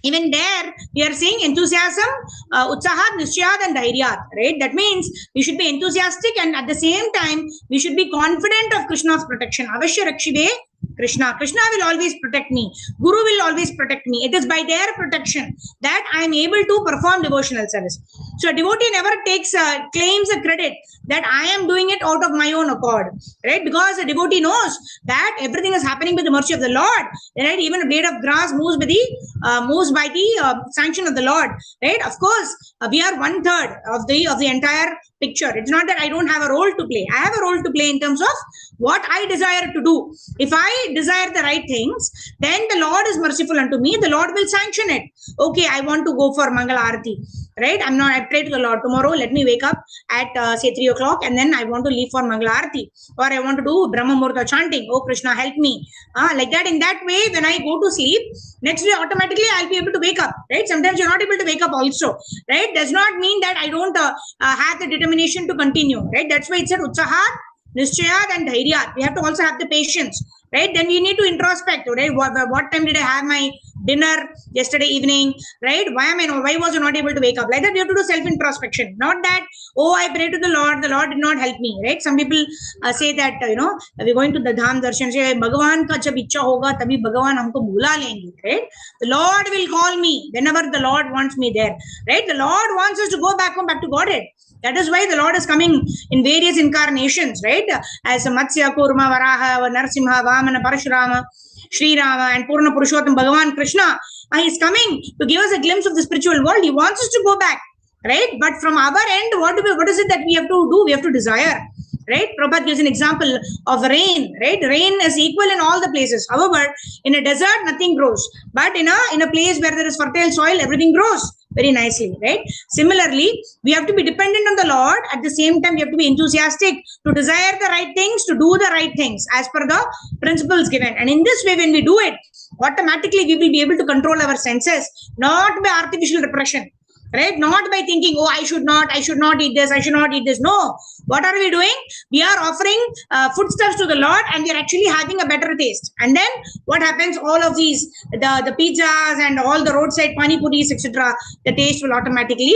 Even there, we are saying enthusiasm, utsahat, nischayat, and dhairyat, right? That means we should be enthusiastic, and at the same time, we should be confident of Krishna's protection. Avashya rakshive Krishna. Krishna will always protect me. Guru will always protect me. It is by their protection that I am able to perform devotional service. So a devotee never claims a credit that I am doing it out of my own accord, right? Because a devotee knows that everything is happening by the mercy of the Lord, right? Even a blade of grass moves by the sanction of the Lord, right? Of course, we are 1/3 of the entire picture. It's not that I don't have a role to play. I have a role to play in terms of what I desire to do. If I desire the right things, then the Lord is merciful unto me. The Lord will sanction it. Okay, I want to go for Mangala Arati, right? I pray to the Lord tomorrow. Let me wake up at say 3 o'clock, and then I want to leave for Mangala Arati, or I want to do Brahma Murta chanting. Oh Krishna, help me. Like that. In that way, when I go to sleep, next day automatically I'll be able to wake up, right? Sometimes you're not able to wake up also, right? Does not mean that I don't have the determination to continue, right? That's why it said Utsahat, Nischayat, and Dhairyat. We have to also have the patience, right? Then we need to introspect, right? What time did I have my dinner yesterday evening, right? Why was I not able to wake up? Like that, we have to do self-introspection. Not that, oh, I prayed to the Lord did not help me, right? Some people say that, we're going to the Dham Darshan, say, Bhagavan ka jab ichha hoga, tabhi Bhagavan humko bula lenge, right? The Lord will call me whenever the Lord wants me there, right? The Lord wants us to go back to Godhead. That is why the Lord is coming in various incarnations, right? As Matsya, Kurma, Varaha, Narsimha, Vamana, Parashurama, Sri Rama, and Purna Purushottam Bhagavan Krishna. He is coming to give us a glimpse of the spiritual world. He wants us to go back, right? But from our end, what is it that we have to do? We have to desire, right? Prabhupada gives an example of rain, right? Rain is equal in all the places. However, in a desert, nothing grows. But in a place where there is fertile soil, everything grows very nicely, right? Similarly, we have to be dependent on the Lord. At the same time, we have to be enthusiastic to desire the right things, to do the right things as per the principles given. And in this way, when we do it, automatically we will be able to control our senses, not by artificial repression, right? Not by thinking, oh, I should not eat this, I should not eat this. No. What are we doing? We are offering foodstuffs to the Lord, and we are actually having a better taste. And then what happens? All of these, the pizzas and all the roadside pani puris, etc., the taste will automatically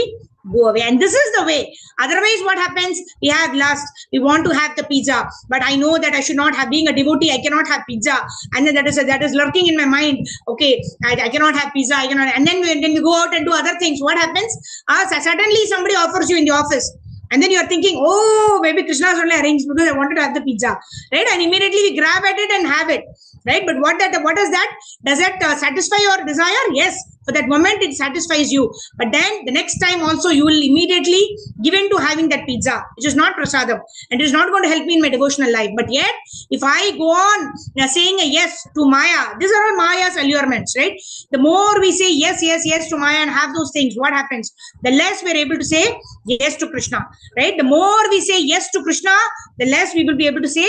go away. And this is the way. Otherwise, what happens? We have lust. We want to have the pizza, but I know that I should not have. Being a devotee, I cannot have pizza, and then that is lurking in my mind. Okay, I cannot have pizza. I cannot. And then when we go out and do other things, what happens? Suddenly somebody offers you in the office. And then you are thinking, oh, maybe Krishna's only arranged because I wanted to have the pizza, right? And immediately we grab at it and have it, right? But what is that? Does that satisfy your desire? Yes. For that moment, it satisfies you. But then the next time also, you will immediately give in to having that pizza, which is not prasadam. And it is not going to help me in my devotional life. But yet, if I go on saying a yes to Maya, these are all Maya's allurements, right? The more we say yes to Maya and have those things, what happens? The less we're able to say yes to Krishna, right? The more we say yes to Krishna, the less we will be able to say,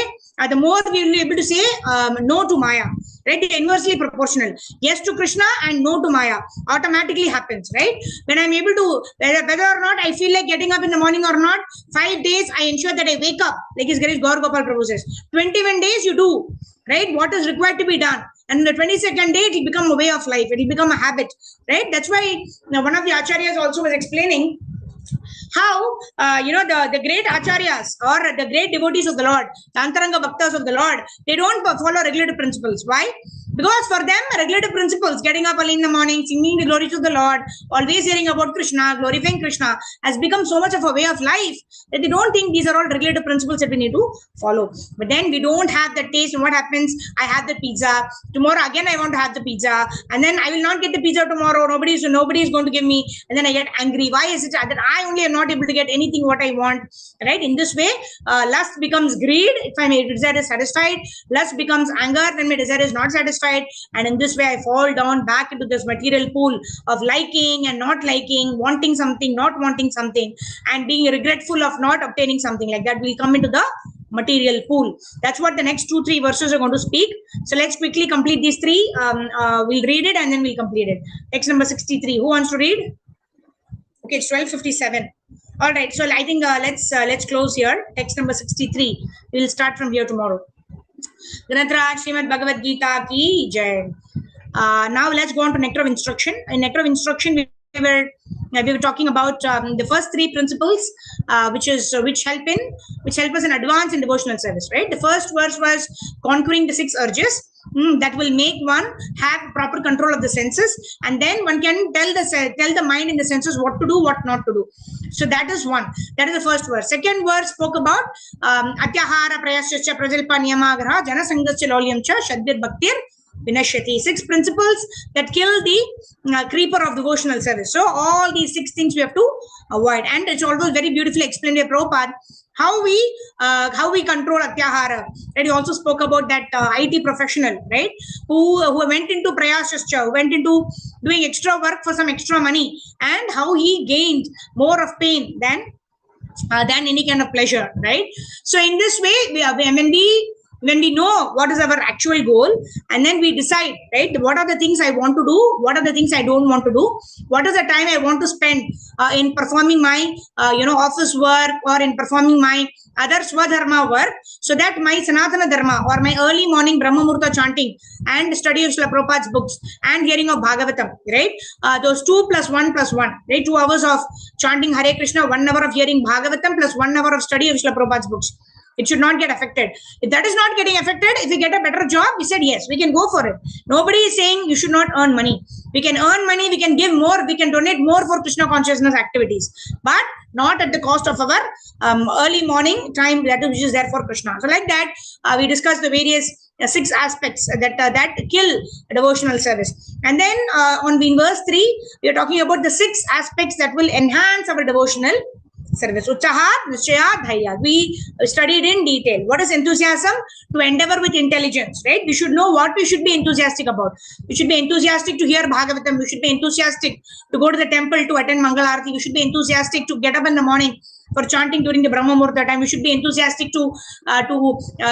the more we will be able to say no to Maya, right? They're inversely proportional. Yes to Krishna and no to Maya automatically happens, right? When I'm able to, whether or not I feel like getting up in the morning or not, 5 days I ensure that I wake up, like His Grace Gaur Gopal Prabhu says. 21 days you do, right? What is required to be done. And the 22nd day, it will become a way of life. It will become a habit, right? That's why one of the acharyas also was explaining how, the great acharyas or the great devotees of the Lord, the antaranga bhaktas of the Lord, they don't follow regulative principles. Why? Because for them, regulative principles, getting up early in the morning, singing the glory to the Lord, always hearing about Krishna, glorifying Krishna, has become so much of a way of life that they don't think these are all regulative principles that we need to follow. But then we don't have that taste, and what happens? I have the pizza, tomorrow again I want to have the pizza, and then I will not get the pizza tomorrow, nobody is going to give me, and then I get angry. Why is it that I only am not able to get anything what I want, right? In this way, lust becomes greed. If my desire is satisfied, lust becomes anger when my desire is not satisfied, and in this way I fall down back into this material pool of liking and not liking, wanting something, not wanting something, and being regretful of not obtaining something. Like that, we'll come into the material pool. That's what the next 2-3 verses are going to speak. So let's quickly complete these three. We'll read it and then we'll complete it. Text number 63. Who wants to read? Okay, it's 12:57. All right, so I think let's close here. Text number 63. We'll start from here tomorrow. Granathraj Srimad Bhagavad Gita ki jai. Now let's go on to nectar of instruction. In nectar of instruction, we were talking about the first three principles, which help us in advance in devotional service. Right. The first verse was conquering the 6 urges. That will make one have proper control of the senses, and then one can tell the mind in the senses what to do, what not to do. So that is one. That is the first verse. Second verse spoke about atyahara prayasya prajalpa niyamagraha janasangasya lolyamcha shaddir bhaktir vinashyati. 6 principles that kill the creeper of devotional service. So all these 6 things we have to avoid, and it's always very beautifully explained by Prabhupada how we control atyahara. And he also spoke about that IT professional, right, who went into prayasya, who went into doing extra work for some extra money, and how he gained more of pain than any kind of pleasure, right? So in this way, when we know what is our actual goal, and then we decide, right, what are the things I want to do, what are the things I don't want to do, what is the time I want to spend in performing my office work or in performing my other swadharma work, so that my Sanatana Dharma or my early morning Brahma Murta chanting and study of Srila Prabhupada's books and hearing of Bhagavatam, right? Those 2 + 1 + 1, right? 2 hours of chanting Hare Krishna, 1 hour of hearing Bhagavatam plus 1 hour of study of Srila Prabhupada's books. It should not get affected. If that is not getting affected, if we get a better job, we said yes, we can go for it. Nobody is saying you should not earn money. We can earn money, we can give more, we can donate more for Krishna consciousness activities, but not at the cost of our early morning time which is there for Krishna. So like that, we discussed the various 6 aspects that kill devotional service. And then in verse 3, we are talking about the 6 aspects that will enhance our devotional service. Utsahat, Nishchayat, Dhairya. We studied in detail. What is enthusiasm? To endeavor with intelligence, right? We should know what we should be enthusiastic about. We should be enthusiastic to hear Bhagavatam. We should be enthusiastic to go to the temple to attend Mangalarti. We should be enthusiastic to get up in the morning for chanting during the Brahma Murta time. We should be enthusiastic to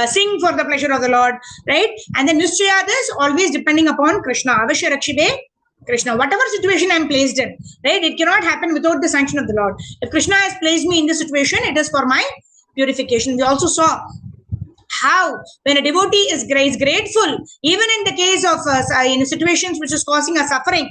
sing for the pleasure of the Lord, right? And then Nishchayat is always depending upon Krishna. Avashya Rakshibe Krishna, whatever situation I'm placed in, right? It cannot happen without the sanction of the Lord. If Krishna has placed me in this situation, it is for my purification. We also saw how when a devotee is grateful, even in the case of in situations which is causing a suffering,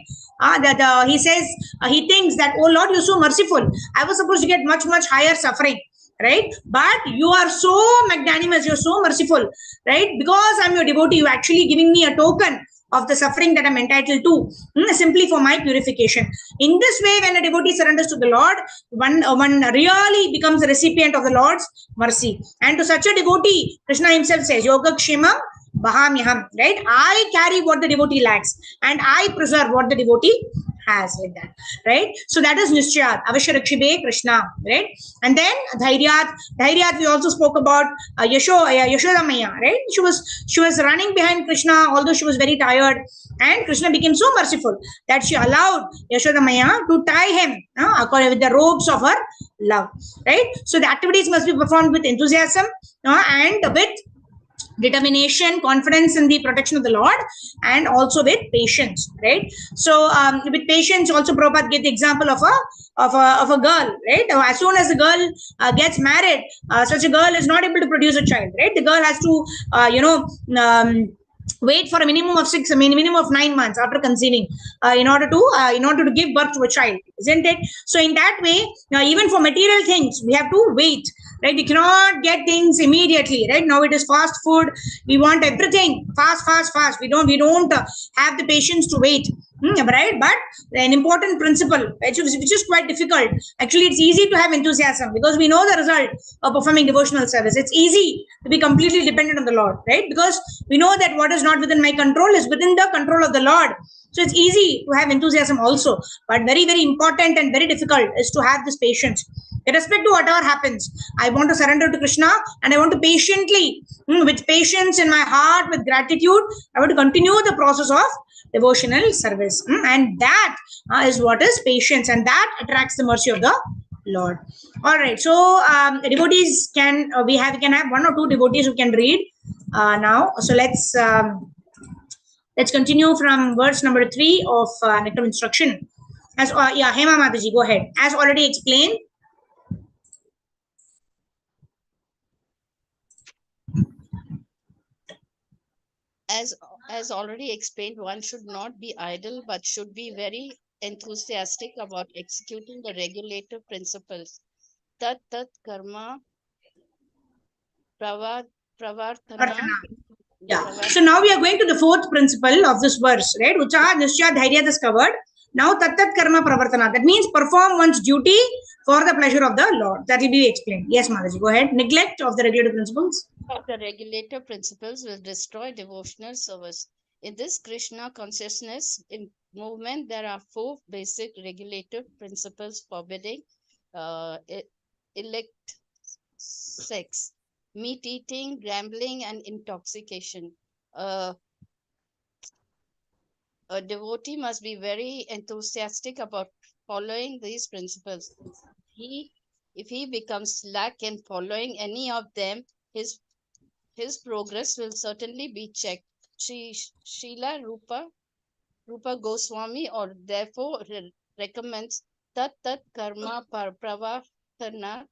he says, he thinks that, oh Lord, you're so merciful. I was supposed to get much higher suffering, right? But you are so magnanimous, you're so merciful, right? Because I'm your devotee, you're actually giving me a token of the suffering that I'm entitled to, simply for my purification. In this way, when a devotee surrenders to the Lord, one really becomes a recipient of the Lord's mercy. And to such a devotee, Krishna himself says, Yoga Kshemam Bahamyaham, right? I carry what the devotee lacks, and I preserve what the devotee has, like that, right? So that is Nishchayat, Avashya Rakshibe Krishna, right? And then Dhairyat, we also spoke about Yashoda Maya, right? She was running behind Krishna, although she was very tired, and Krishna became so merciful that she allowed Yashoda Maya to tie him with the robes of her love, right? So the activities must be performed with enthusiasm and with determination, confidence in the protection of the Lord, and also with patience, right? So with patience, also Prabhupada gave the example of a girl, right? As soon as the girl gets married, such a girl is not able to produce a child, right? The girl has to wait for a minimum of 9 months after conceiving in order to give birth to a child, isn't it? So in that way, even for material things, we have to wait. right? We cannot get things immediately, right? Now it is fast food. We want everything fast, fast, fast. We don't have the patience to wait, right? But an important principle, which is quite difficult. Actually, it's easy to have enthusiasm because we know the result of performing devotional service. It's easy to be completely dependent on the Lord, right? Because we know that what is not within my control is within the control of the Lord. So it's easy to have enthusiasm also, but very, very important and very difficult is to have this patience. Irrespective to whatever happens, I want to surrender to Krishna and I want to patiently, with patience in my heart, with gratitude, I want to continue the process of devotional service. And that is what is patience, and that attracts the mercy of the Lord. All right. So devotees can, we can have one or two devotees who can read now. So let's continue from verse number 3 of Nectar of Instruction. As yeah, Hema Mataji, go ahead. As already explained, as already explained, one should not be idle but should be very enthusiastic about executing the regulative principles. Tat karma pravartana. Yeah. So now we are going to the fourth principle of this verse, right? Uchaha Nishya Dhairya is covered. Now tat karma pravartana. That means perform one's duty for the pleasure of the Lord. That will be explained. Yes, Mataji, go ahead. Neglect of the regulative principles. Of the regulative principles will destroy devotional service. In this Krishna consciousness in movement, there are 4 basic regulative principles forbidding elect sex, meat eating, gambling, and intoxication. A devotee must be very enthusiastic about following these principles. If he becomes slack in following any of them, his progress will certainly be checked. Srila Rupa Goswami or therefore recommends tat karma pravartana.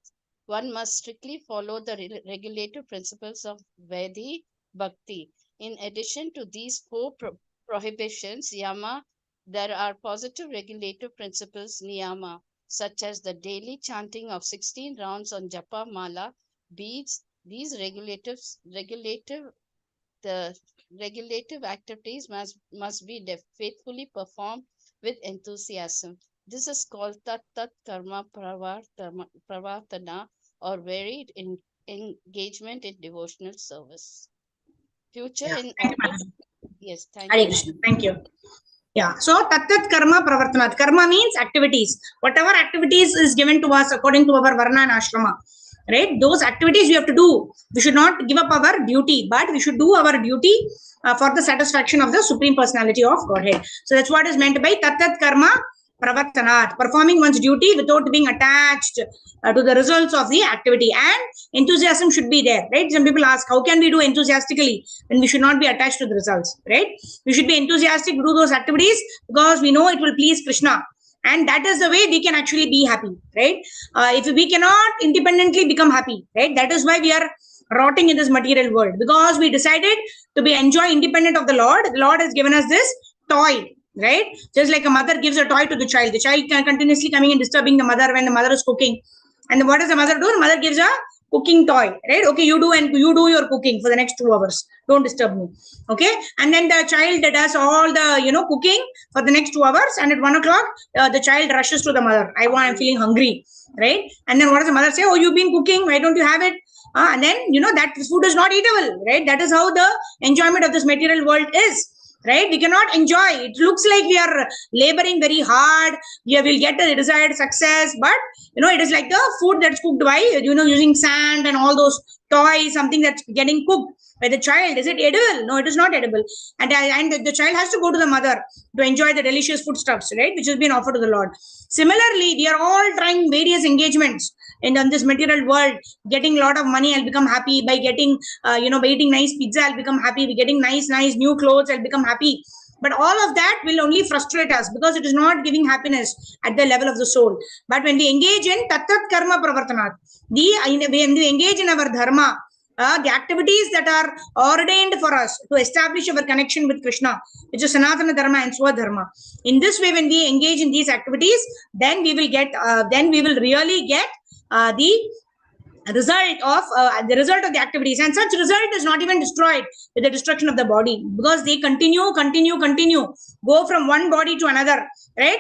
One must strictly follow the regulative principles of Vaidhi Bhakti. In addition to these 4 prohibitions, yama, there are positive regulative principles, niyama, such as the daily chanting of 16 rounds on japa mala, beads. These the regulative activities must be faithfully performed with enthusiasm. This is called tat karma pravartana or varied engagement in devotional service. Future Yeah. in Thank order. you, Yes, thank Hare you. Krishna. Thank you. Yeah. So tat karma pravartanat. Karma means activities. Whatever activities is given to us according to our varna and ashrama, right? Those activities we have to do. We should not give up our duty, but we should do our duty for the satisfaction of the Supreme Personality of Godhead. So that's what is meant by tat karma pravartanat, performing one's duty without being attached to the results of the activity. And enthusiasm should be there, right? Some people ask, how can we do enthusiastically when we should not be attached to the results, right? We should be enthusiastic to do those activities because we know it will please Krishna. And that is the way we can actually be happy, right? If we cannot independently become happy, right? That is why we are rotting in this material world, because we decided to be enjoy independent of the Lord. The Lord has given us this toy, right? Just like a mother gives a toy to the child can continuously coming and disturbing the mother when the mother is cooking. And what does the mother do? The mother gives a cooking toy, right? Okay, you do your cooking for the next 2 hours. Don't disturb me. Okay. And then the child does all the cooking for the next 2 hours. And at 1 o'clock, the child rushes to the mother. I'm feeling hungry, right? And then what does the mother say? Oh, you've been cooking. Why don't you have it? And then that food is not eatable, right? That is how the enjoyment of this material world is. Right? We cannot enjoy. It looks like we are laboring very hard. We will get the desired success, but it is like the food that's cooked by using sand and all those toys. Something that's getting cooked by the child. Is it edible? No, it is not edible. And the child has to go to the mother to enjoy the delicious foodstuffs, right? Which has been offered to the Lord. Similarly, we are all trying various engagements in this material world. Getting a lot of money, I'll become happy. By getting by eating nice pizza, I'll become happy. By getting nice new clothes, I'll become happy. But all of that will only frustrate us because it is not giving happiness at the level of the soul. But when we engage in tat karma pravartanat, when we engage in our dharma, the activities that are ordained for us to establish our connection with Krishna, which is Sanatana Dharma and Swadharma. In this way, when we engage in these activities, then we will really get the result of the activities, and such result is not even destroyed with the destruction of the body, because they continue, go from one body to another, right?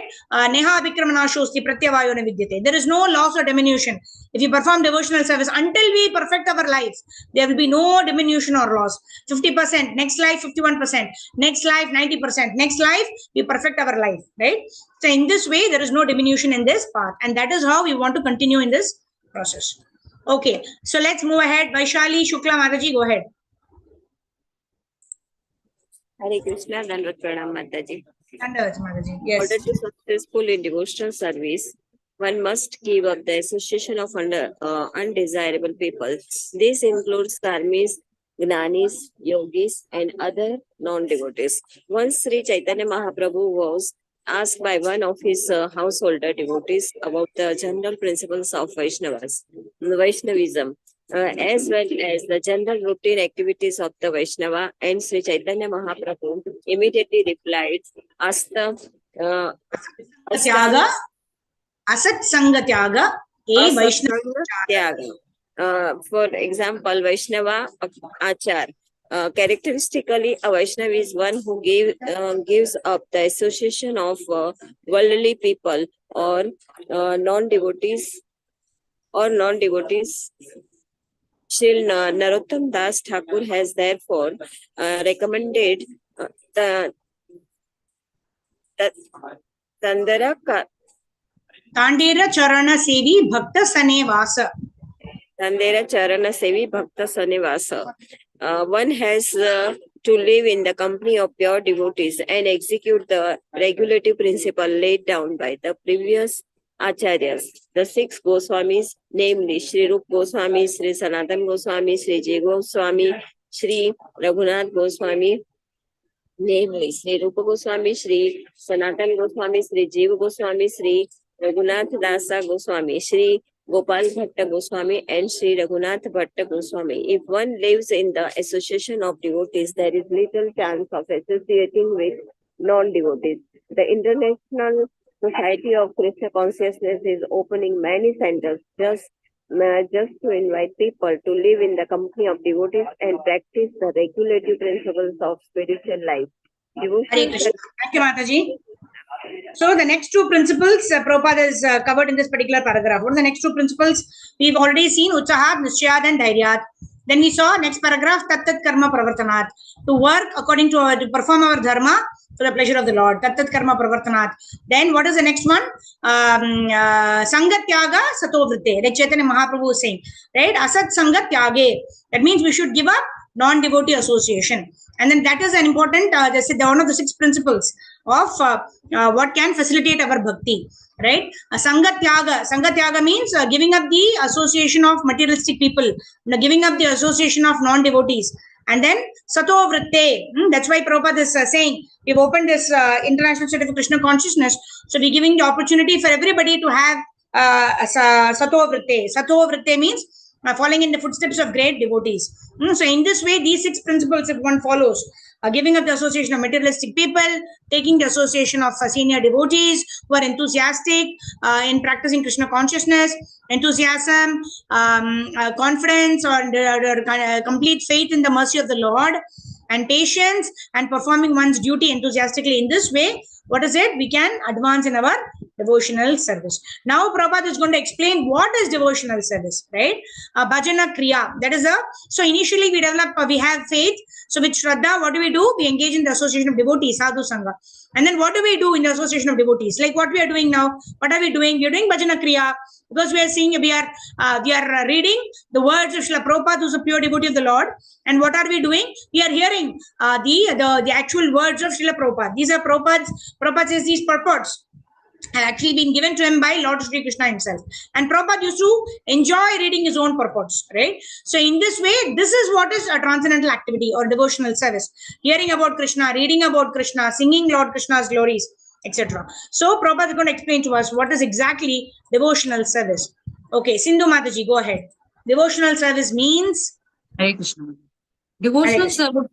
Neha vikramanashosti pratyavayo vidyate. There is no loss or diminution if you perform devotional service. Until we perfect our life, there will be no diminution or loss. 50%, next life 51%, next life 90%, next life we perfect our life, right? So in this way there is no diminution in this path, and that is how we want to continue in this process. Okay, so let's move ahead. Vaishali Shukla Mataji, go ahead. Hare Krishna, Dandavat Pranam Mataji. Dandavat Mataji, In yes. order to successful in devotional service, one must give up the association of undesirable people. This includes karmis, gnanis, yogis, and other non-devotees. Once Sri Chaitanya Mahaprabhu was asked by one of his householder devotees about the general principles of Vaishnavism, as well as the general routine activities of the Vaishnava, and Sri Chaitanya Mahaprabhu immediately replied, Asta Tyaga, Asat Sanga Tyaga, Vaishnava Tyaga. For example, Vaishnava Achar. Characteristically, a Vaishnava is one who gives up the association of worldly people or non-devotees. Shri Narottam Das Thakur has therefore recommended the Tandera Tandera Charana Sevi Bhakta Sanevasa. Tandera Charana Sevi Bhakta Sanevasa. One has to live in the company of pure devotees and execute the regulative principle laid down by the previous Acharyas. The 6 Goswamis, namely Sri Rup Goswami, Sri Sanatan Goswami, Sri Jay Goswami, Sri Raghunath Goswami, namely Sri Rupa Goswami, Sri Sanatan Goswami, Sri Jiva Goswami, Sri Raghunath Dasa Goswami, Sri Gopal Bhatta Goswami, and Sri Raghunath Bhatta Goswami. If one lives in the association of devotees, there is little chance of associating with non-devotees. The International Society of Krishna Consciousness is opening many centers just to invite people to live in the company of devotees and practice the regulative principles of spiritual life. Hare Krishna. Thank you, Mataji. So the next 2 principles Prabhupada is covered in this particular paragraph. What are the next 2 principles? We've already seen Utsahat, Nischayat, and Dhairyat. Then we saw next paragraph Tat Karma Pravartanat, to work according to perform our dharma for the pleasure of the Lord. Tat Karma Pravartanat. Then what is the next one? Sangatyaga Satovritte. Like Chaitanya Mahaprabhu was saying, right? Asat Sangatyage. That means we should give up non-devotee association. And then that is an important, one of the 6 principles of what can facilitate our bhakti, right? Sangatyaga means giving up the association of materialistic people, giving up the association of non-devotees. And then Sato Vritte, that's why Prabhupada is saying, we've opened this International Study of Krishna Consciousness, so we're giving the opportunity for everybody to have Sato Vritte. Sato Vritte means following in the footsteps of great devotees. So in this way, these 6 principles, if one follows, giving up the association of materialistic people, taking the association of senior devotees who are enthusiastic in practicing Krishna consciousness, enthusiasm, confidence, or complete faith in the mercy of the Lord, and patience, and performing one's duty enthusiastically. In this way, what is it? We can advance in our devotional service. Now Prabhupada is going to explain what is devotional service, right? Bhajana Kriya. That is so initially we develop, we have faith. So with Shraddha, what do? We engage in the association of devotees, Sadhu Sangha. And then what do we do in the association of devotees? Like what we are doing now. What are we doing? We are doing Bhajana Kriya, because we are seeing, we are reading the words of Srila Prabhupada, who is a pure devotee of the Lord. And what are we doing? We are hearing the actual words of Srila Prabhupada. These are Prabhupada says these purports have actually been given to him by Lord Sri Krishna himself. And Prabhupada used to enjoy reading his own purports, right? So in this way, this is what is a transcendental activity or devotional service. Hearing about Krishna, reading about Krishna, singing Lord Krishna's glories, etc. So Prabhupada is going to explain to us what is exactly devotional service. Okay, Sindhu Mataji, go ahead. Devotional service means? Hare Krishna. Devotional service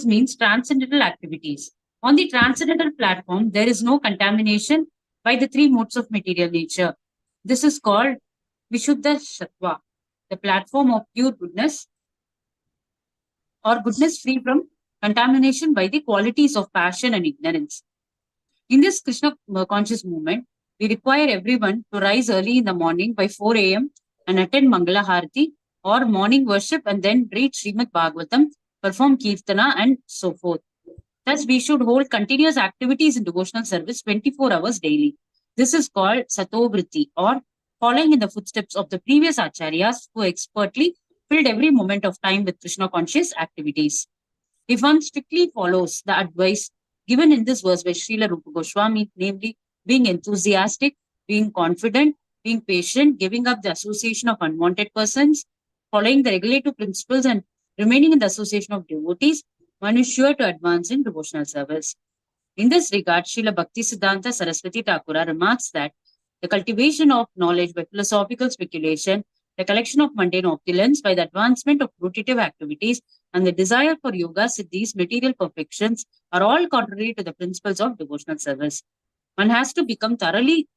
means transcendental activities. On the transcendental platform, there is no contamination by the 3 modes of material nature. This is called Vishuddha Sattva, the platform of pure goodness or goodness free from contamination by the qualities of passion and ignorance. In this Krishna conscious movement, we require everyone to rise early in the morning by 4 a.m. and attend Mangala Harati or morning worship and then read Srimad Bhagavatam, perform Kirtana and so forth. Thus, we should hold continuous activities in devotional service 24 hours daily. This is called Satovriti or following in the footsteps of the previous acharyas who expertly filled every moment of time with Krishna conscious activities. If one strictly follows the advice given in this verse by Srila Rupa Goswami, namely being enthusiastic, being confident, being patient, giving up the association of unwanted persons, following the regulative principles and remaining in the association of devotees, one is sure to advance in devotional service. In this regard, Srila Bhakti Siddhanta Saraswati Thakura remarks that the cultivation of knowledge by philosophical speculation, the collection of mundane opulence by the advancement of fruitive activities, and the desire for yoga siddhis, material perfections, are all contrary to the principles of devotional service. One has to become thoroughly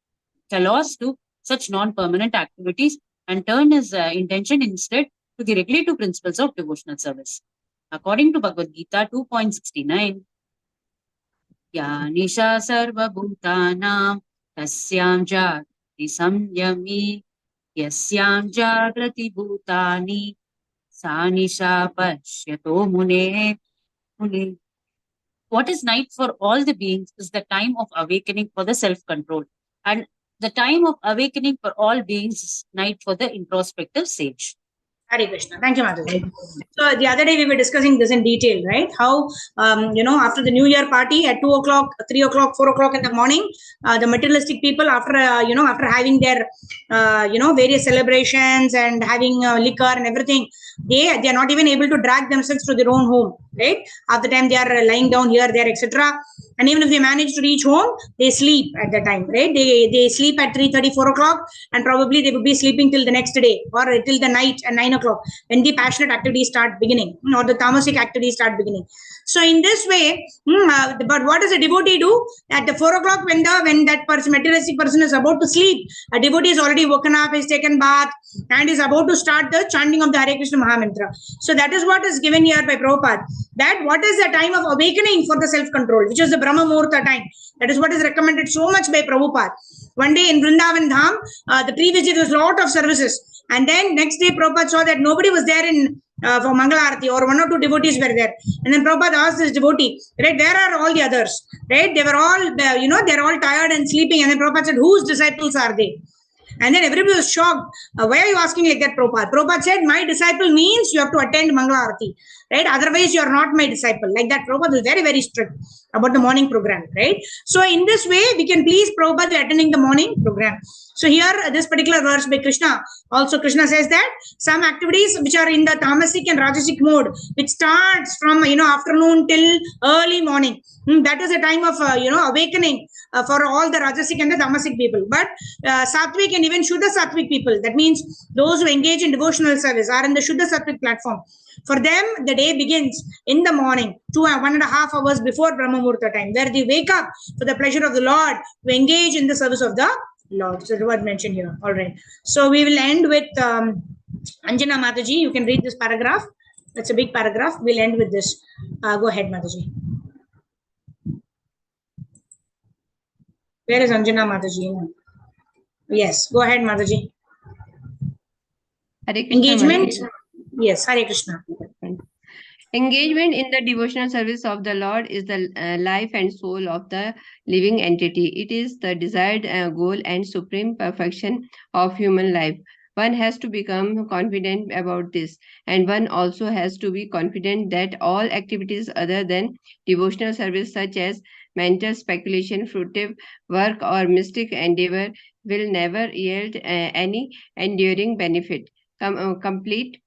callous to such non-permanent activities and turn his intention instead to the regulative principles of devotional service. According to Bhagavad Gita 2.69, Ya Nisha Sarva Bhutanam Tasyam Jagati Samyami Yasyam Jagrati Bhutani Sanisha Pashyato Mune. What is night for all the beings is the time of awakening for the self-control. And the time of awakening for all beings is night for the introspective sage. Hare Krishna. Thank you, Madhavi. So the other day we were discussing this in detail, right? How, after the New Year party at 2 o'clock, 3 o'clock, 4 o'clock in the morning, the materialistic people, after having their, various celebrations and having liquor and everything, they are not even able to drag themselves to their own home, right? Half the time they are lying down here, there, etc. And even if they manage to reach home, they sleep at the time, right? They sleep at 3:30, 4 o'clock, and probably they will be sleeping till the next day or till the night at 9 o'clock when the passionate activities start beginning or the tamasic activities start beginning. So in this way, but what does a devotee do? At the 4 o'clock when that person, materialistic person is about to sleep, a devotee is already woken up, is taken bath, and is about to start the chanting of the Hare Krishna Mahamantra. So that is what is given here by Prabhupada. That what is the time of awakening for the self-control, which is the Brahma Muhurta time. That is what is recommended so much by Prabhupada. One day in Vrindavan Dham, the previous day there was a lot of services. And then next day Prabhupada saw that nobody was there in for Mangala Arati, or one or two devotees were there. And then Prabhupada asked this devotee, right, where are all the others? Right? They were all, they're all tired and sleeping. And then Prabhupada said, whose disciples are they? And then everybody was shocked. Why are you asking like that, Prabhupada? Prabhupada said, my disciple means you have to attend Mangala Arati. Right? Otherwise, you are not my disciple. Like that, Prabhupada was very, very strict about the morning program. Right? So in this way, we can please Prabhupada attending the morning program. So here, this particular verse by Krishna, also Krishna says that some activities which are in the tamasic and rajasic mode, which starts from, afternoon till early morning. That is a time of, awakening for all the rajasic and the tamasic people. But sattvic and even Shuddha sattvic people, that means those who engage in devotional service are in the Shuddha sattvic platform. For them, the day begins in the morning, 1.5 hours before Brahma Muhurta time, where they wake up for the pleasure of the Lord to engage in the service of the Lord. So, the word mentioned here. All right. So, we will end with Anjana Mataji. You can read this paragraph. That's a big paragraph. We'll end with this. Go ahead, Mataji. Where is Anjana Mataji? Yes, go ahead, Mataji. Engagement. Yes, Hare Krishna. Engagement in the devotional service of the Lord is the life and soul of the living entity. It is the desired goal and supreme perfection of human life. One has to become confident about this, and one also has to be confident that all activities other than devotional service, such as mental speculation, fruitive work, or mystic endeavor, will never yield any enduring benefit. Complete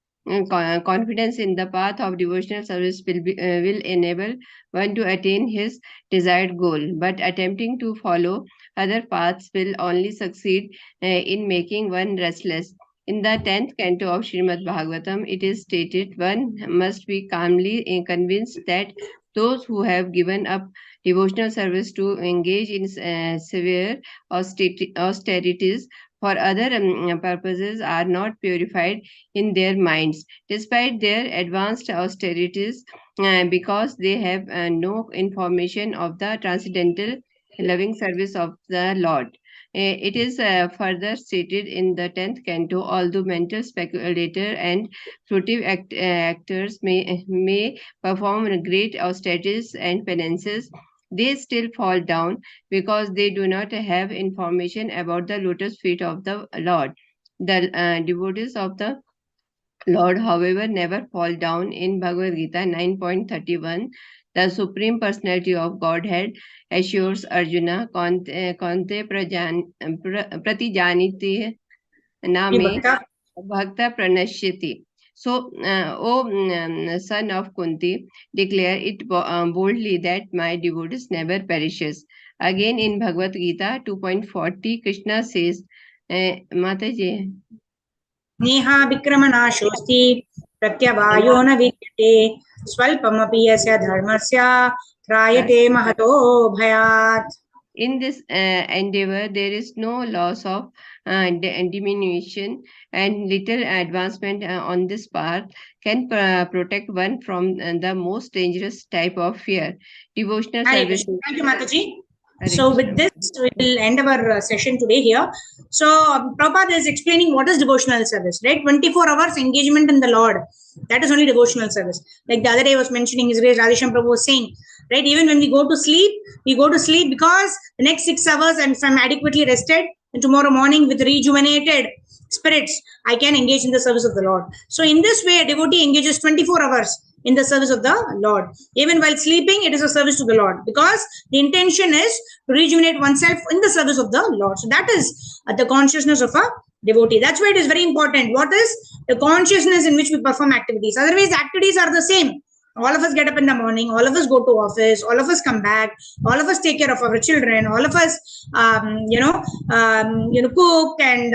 confidence in the path of devotional service will enable one to attain his desired goal, but attempting to follow other paths will only succeed in making one restless. In the 10th canto of Srimad Bhagavatam, it is stated one must be calmly convinced that those who have given up devotional service to engage in severe austerities for other purposes are not purified in their minds, despite their advanced austerities, because they have no information of the transcendental loving service of the Lord. It is further stated in the 10th canto, although mental speculator and fruitive actors may perform great austerities and penances, they still fall down because they do not have information about the lotus feet of the Lord. The devotees of the Lord, however, never fall down. In Bhagavad Gita 9.31, the Supreme Personality of Godhead assures Arjuna, Kante Pratijaniti Name Bhakta. Bhakta Pranashyati. So, son of Kunti, declare it boldly that my devotees never perishes. Again in Bhagavad Gita 2.40, Krishna says, Mataji, Neha विक्रमनाशोऽस्ति प्रत्यवायो न विद्यते स्वल्पमपि यस्य धर्मस्य त्रायते महतो भयात्. in this endeavor, there is no loss of diminution, and little advancement on this path can protect one from the most dangerous type of fear. Devotional Hare service. Krishna. Thank you, Mataji. Hare So Krishna. with this, we will end our session today here. So Prabhupada is explaining what is devotional service, right? 24 hours engagement in the Lord. That is only devotional service. Like the other day I was mentioning, His Grace Radhesham Prabhu was saying, right? Even when we go to sleep because the next 6 hours, and if I'm adequately rested, and tomorrow morning with rejuvenated spirits, I can engage in the service of the Lord. So in this way, a devotee engages 24 hours in the service of the Lord. Even while sleeping, it is a service to the Lord, because the intention is to rejuvenate oneself in the service of the Lord. So that is the consciousness of a devotee. That's why it is very important. What is the consciousness in which we perform activities? Otherwise, activities are the same. All of us get up in the morning, all of us go to office, all of us come back, all of us take care of our children, all of us cook, and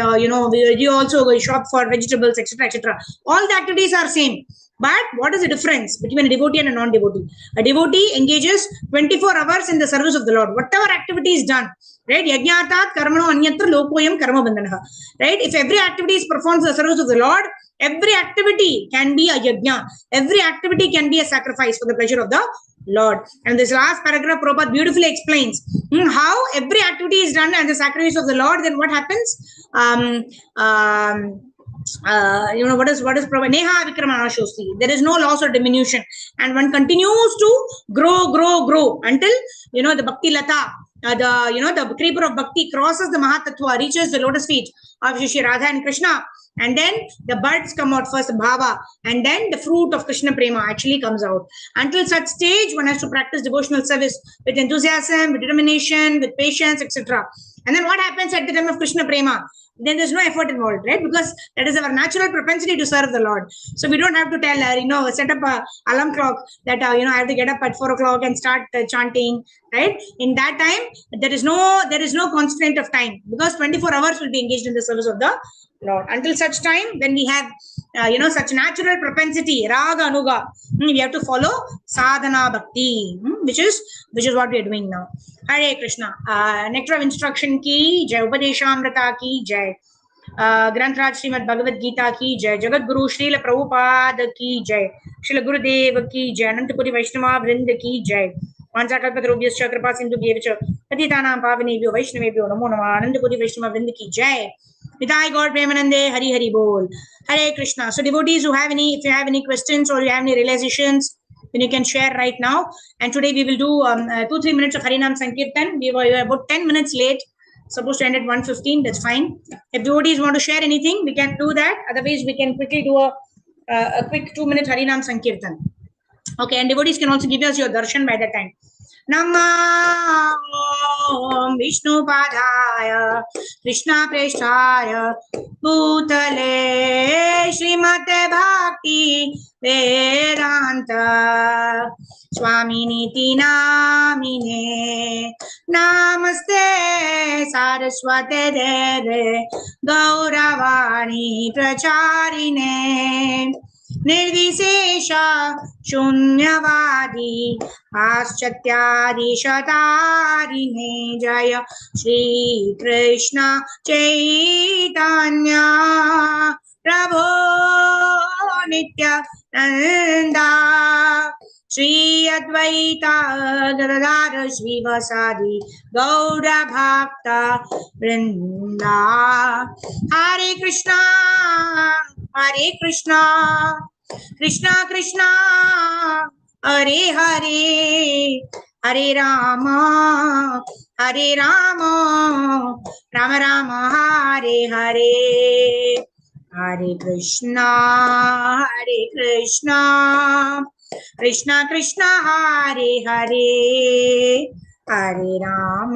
we also go shop for vegetables, etc., etc. All the activities are same. But what is the difference between a devotee and a non-devotee? A devotee engages 24 hours in the service of the Lord. Whatever activity is done, right? Yajnatat karmano anyatra lokoyam karma bandhanaha. Right? If every activity is performed in the service of the Lord, every activity can be a yajna. Every activity can be a sacrifice for the pleasure of the Lord. And this last paragraph, Prabhupada beautifully explains how every activity is done as a sacrifice of the Lord. Then what happens? What is Neha Vikramanashosti. There is no loss or diminution, and one continues to grow until the Bhakti Lata, the creeper of Bhakti crosses the Mahatattva, reaches the lotus feet of Shri Radha and Krishna, and then the buds come out first, Bhava, and then the fruit of Krishna Prema actually comes out. Until such stage, one has to practice devotional service with enthusiasm, with determination, with patience, etc. And then what happens at the time of Krishna Prema? Then there's no effort involved, right? Because that is our natural propensity to serve the Lord. So we don't have to tell her, set up a alarm clock that I have to get up at 4 o'clock and start chanting, right? In that time, there is no constraint of time, because 24 hours will be engaged in the service of the Lord. Until such time, when we have such natural propensity, raga anuga, we have to follow sadhana bhakti, which is what we are doing now. Hare Krishna. Nectar of instruction ki jai, Upadeshamrita ki jai, Grantraj Srimad Bhagavad Gita ki jai, Jagat Guru Srila Prabhupada ki jai, Srila Gurudev ki jai, Anantapuri Vaishnava Vrinda ki jai, Vanchakalpatarubhyascha Kripa Sindhubhyevcha Patitanam Pavanebhyo Vaishnavebhyo Namo Namah, Anantapuri Vaishnava Vrinda ki jai. Nitai God Premanande, Hari Hari Bol. Hare Krishna. So devotees if you have any questions or you have any realizations, then you can share right now. And today we will do 2-3 minutes of Harinam Sankirtan. We were about 10 minutes late. Supposed to end at 1:15. That's fine. If devotees want to share anything, we can do that. Otherwise, we can quickly do a quick 2-minute Harinam Sankirtan. Okay, and devotees can also give us your darshan by that time. Namah Vishnupadaya Krishna Preshthaya Bhutale Srimate Bhakti Vedanta Swaminiti Namine Namaste Saraswate Deve Gauravani Pracharine निर्विशेष शून्यवादी पाश्चात्यादिशतारिणे जय श्री कृष्ण चैतन्य प्रभो नित्यानंदा श्री अद्वैता गदाधर श्रीवासादि गौर भक्त वृंदा हरे कृष्णा कृष्णा कृष्णा हरे हरे हरे राम राम राम हरे हरे हरे कृष्णा कृष्णा कृष्णा हरे हरे हरे राम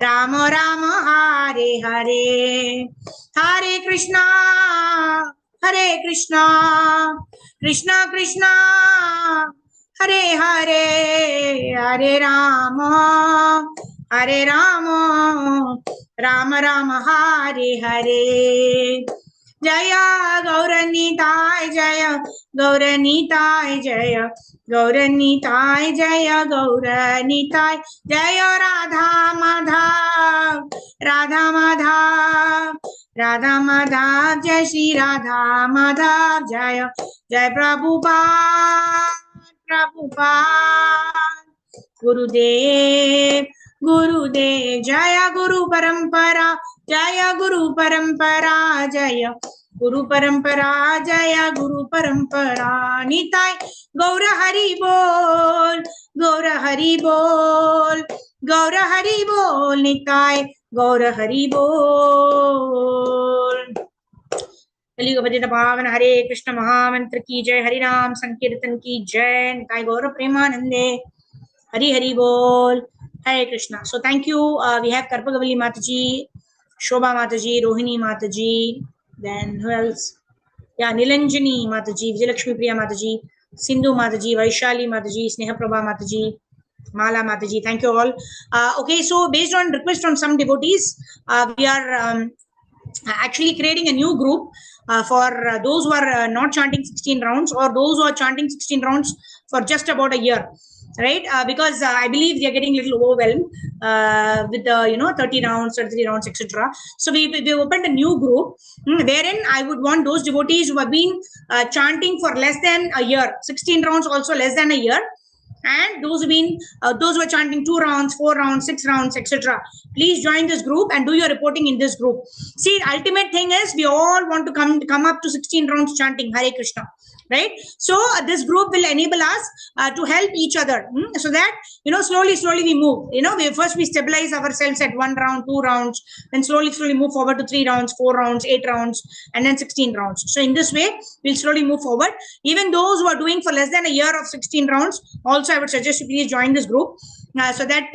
राम राम हरे हरे हरे कृष्णा कृष्णा कृष्णा हरे हरे हरे राम राम राम हरे हरे जय गौरनीताय जय गौरनीताय जय गौरनीताय जय गौरनीताय जय राधा माधव जय श्री राधा माधव जय जय प्रभुपाद गुरुदेव जय गुरु परंपरा जय गुरु परंपरा जय गुरु परंपरा निताय गौर हरि बोल निताय गौर हरि बोल। कलियुग पतित पावन हरे कृष्ण महामंत्र की जय, हरि नाम संकीर्तन की जय, निताय गौर प्रेमानंदे, हरि हरि बोल, हरे Krishna. So thank you. We have Karpagavali Mataji, Shobha Mataji, Rohini Mataji, then who else? Yeah, Nilanjani Mataji, Vijayalakshmi Priya Mataji, Sindhu Mataji, Vaishali Mataji, Sneha Prabha Mataji, Mala Mataji. Thank you all. Okay, so based on request from some devotees, we are actually creating a new group for those who are not chanting 16 rounds, or those who are chanting 16 rounds for just about a year, right? Because I believe they are getting a little overwhelmed with the 30 rounds, 33 rounds, etc. So we opened a new group wherein I would want those devotees who have been chanting for less than a year, 16 rounds also less than a year, and those who are chanting 2 rounds, 4 rounds, 6 rounds, etc. Please join this group and do your reporting in this group. See, ultimate thing is we all want to come up to 16 rounds chanting Hare Krishna, right? So this group will enable us to help each other, so that slowly we move. We stabilize ourselves at 1 round, 2 rounds, then slowly move forward to 3 rounds, 4 rounds, 8 rounds, and then 16 rounds. So in this way we'll slowly move forward. Even those who are doing for less than a year of 16 rounds, also I would suggest you please join this group, so that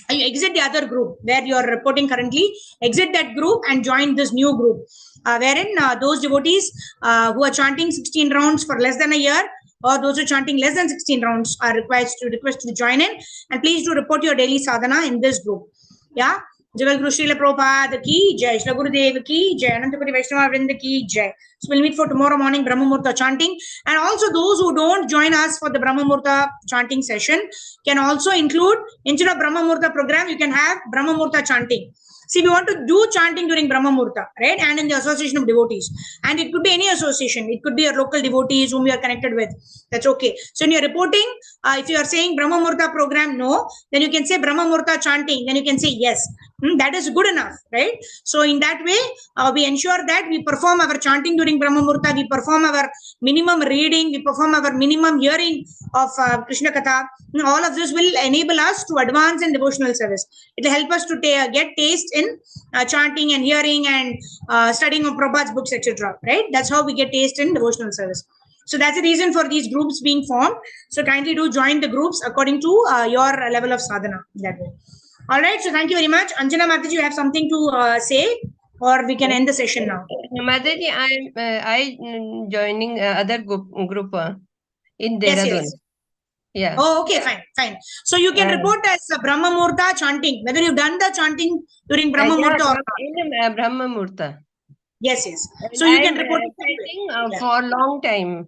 you exit the other group where you are reporting currently, exit that group and join this new group, wherein those devotees who are chanting 16 rounds for less than a year, or those who are chanting less than 16 rounds, are requested to join in, and please do report your daily sadhana in this group. Yeah. Jagal Guru Srila Prabhupada ki jai, Shri Gurudev ki jai, Anantapuri Vaishnava Vrinda ki jai. So we'll meet for tomorrow morning Brahma Murta chanting, and also those who don't join us for the Brahma Murta chanting session can also include, instead of Brahma Murta program, you can have Brahma Murta chanting. See, we want to do chanting during Brahma Murta, right? And in the association of devotees. And it could be any association. It could be your local devotees whom you are connected with. That's okay. So in your reporting, if you are saying Brahma Murta program, no, then you can say Brahma Murta chanting. Then you can say yes. That is good enough, right? So in that way, we ensure that we perform our chanting during Brahma Murta, we perform our minimum reading, we perform our minimum hearing of Krishna Katha. All of this will enable us to advance in devotional service. It will help us to get taste in chanting and hearing and studying of Prabhupada's books, etc. Right? That's how we get taste in devotional service. So that's the reason for these groups being formed. So kindly do join the groups according to your level of sadhana. That way. All right. So thank you very much. Anjana Mataji, you have something to say, or we can end the session now. Mataji, I joining other group in Yes, Dehradun. yes. Yeah. Oh, okay, fine. So you can report as Brahma Murta chanting, whether you've done the chanting during Brahma Murta or not. In Brahma Murta. Yes, yes. And So you I can am report it. chanting Yeah. for a long time.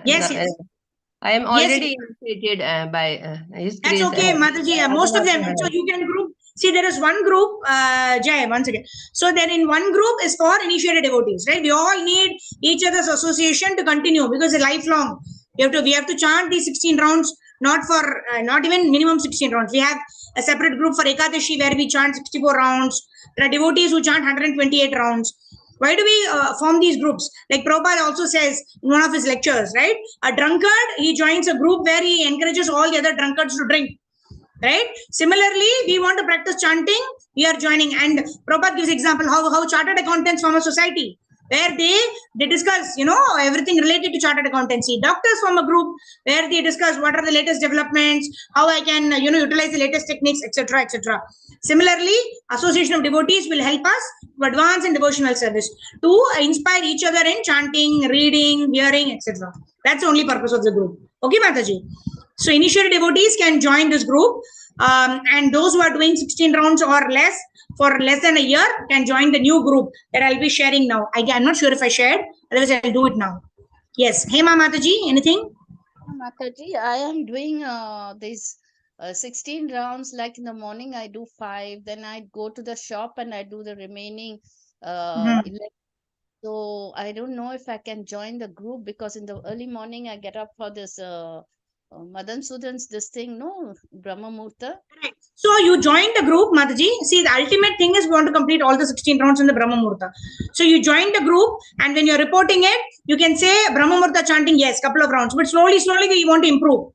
Yes, yes. I am Yes, already yes. initiated by His That's grace. okay, Mataji. Most of them. So you can group. See, there is one group, Jai, once again. So then in one group is for initiated devotees, right? We all need each other's association to continue because it's lifelong. We have to chant these 16 rounds, not for, not even minimum 16 rounds. We have a separate group for Ekadashi where we chant 64 rounds. There are devotees who chant 128 rounds. Why do we form these groups? Like Prabhupada also says in one of his lectures, right? A drunkard, he joins a group where he encourages all the other drunkards to drink. Right? Similarly, we want to practice chanting, we are joining. And Prabhupada gives example how chartered accountants form a society where they discuss, everything related to chartered accountancy. Doctors form a group where they discuss what are the latest developments, how I can, utilize the latest techniques, etc., etc. Similarly, association of devotees will help us to advance in devotional service, to inspire each other in chanting, reading, hearing, etc. That's the only purpose of the group. Okay, Mataji? So initiated devotees can join this group, and those who are doing 16 rounds or less for less than a year can join the new group that I'll be sharing now. I'm not sure if I shared, otherwise I'll do it now. Yes. Hey, Mataji, anything? Mataji, I am doing these 16 rounds. Like in the morning, I do 5. Then I go to the shop and I do the remaining 11. So I don't know if I can join the group because in the early morning I get up for this Madan Sudhan's this thing, no, Brahma Murta. So you join the group, Mataji. See, the ultimate thing is we want to complete all the 16 rounds in the Brahma Murta. So you join the group, and when you're reporting it, you can say Brahma Murta chanting, yes, couple of rounds, but slowly we want to improve.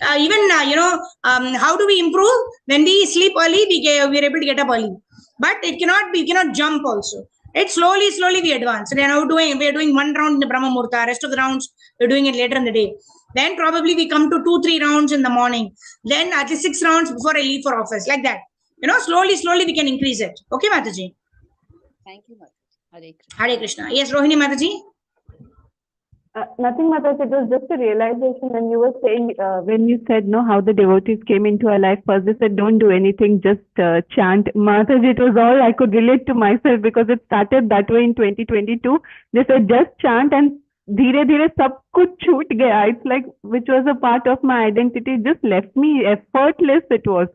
How do we improve? When we sleep early, we're able to get up early. But we cannot jump also. Right? Slowly we advance. So then we're doing one round in the Brahma Murta, rest of the rounds, we're doing it later in the day. Then probably we come to 2-3 rounds in the morning. Then at least 6 rounds before I leave for office. Like that. Slowly we can increase it. Okay, Mataji? Thank you, Mataji. Hare Krishna. Hare Krishna. Yes, Rohini Mataji? Nothing, Mataji. It was just a realization when you were saying, when you said, no, how the devotees came into our life. First, they said, don't do anything, just chant. Mataji, it was all I could relate to myself because it started that way in 2022. They said, just chant and धीरे धीरे सब कुछ छूट गया. It's like, which was a part of my identity, just left me. Effortless it was.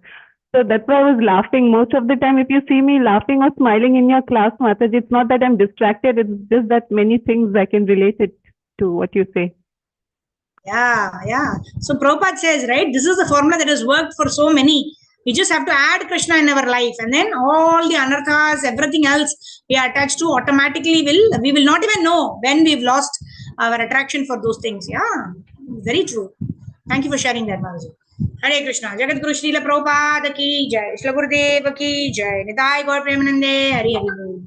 So that's why I was laughing. Most of the time, if you see me laughing or smiling in your class, Mataji, it's not that I'm distracted. It's just that many things I can relate it to what you say. Yeah. So Prabhupada says, right, this is the formula that has worked for so many. We just have to add Krishna in our life, and then all the anarthas, everything else we are attached to automatically we will not even know when we've lost our attraction for those things. Yeah, very true. Thank you for sharing that, Mataji. Hare Krishna. Jagat Guru Srila Prabhupada ki jai. Shri Gurudev ki jai. Nitai Gaur Premanande. Hari Hari Bol.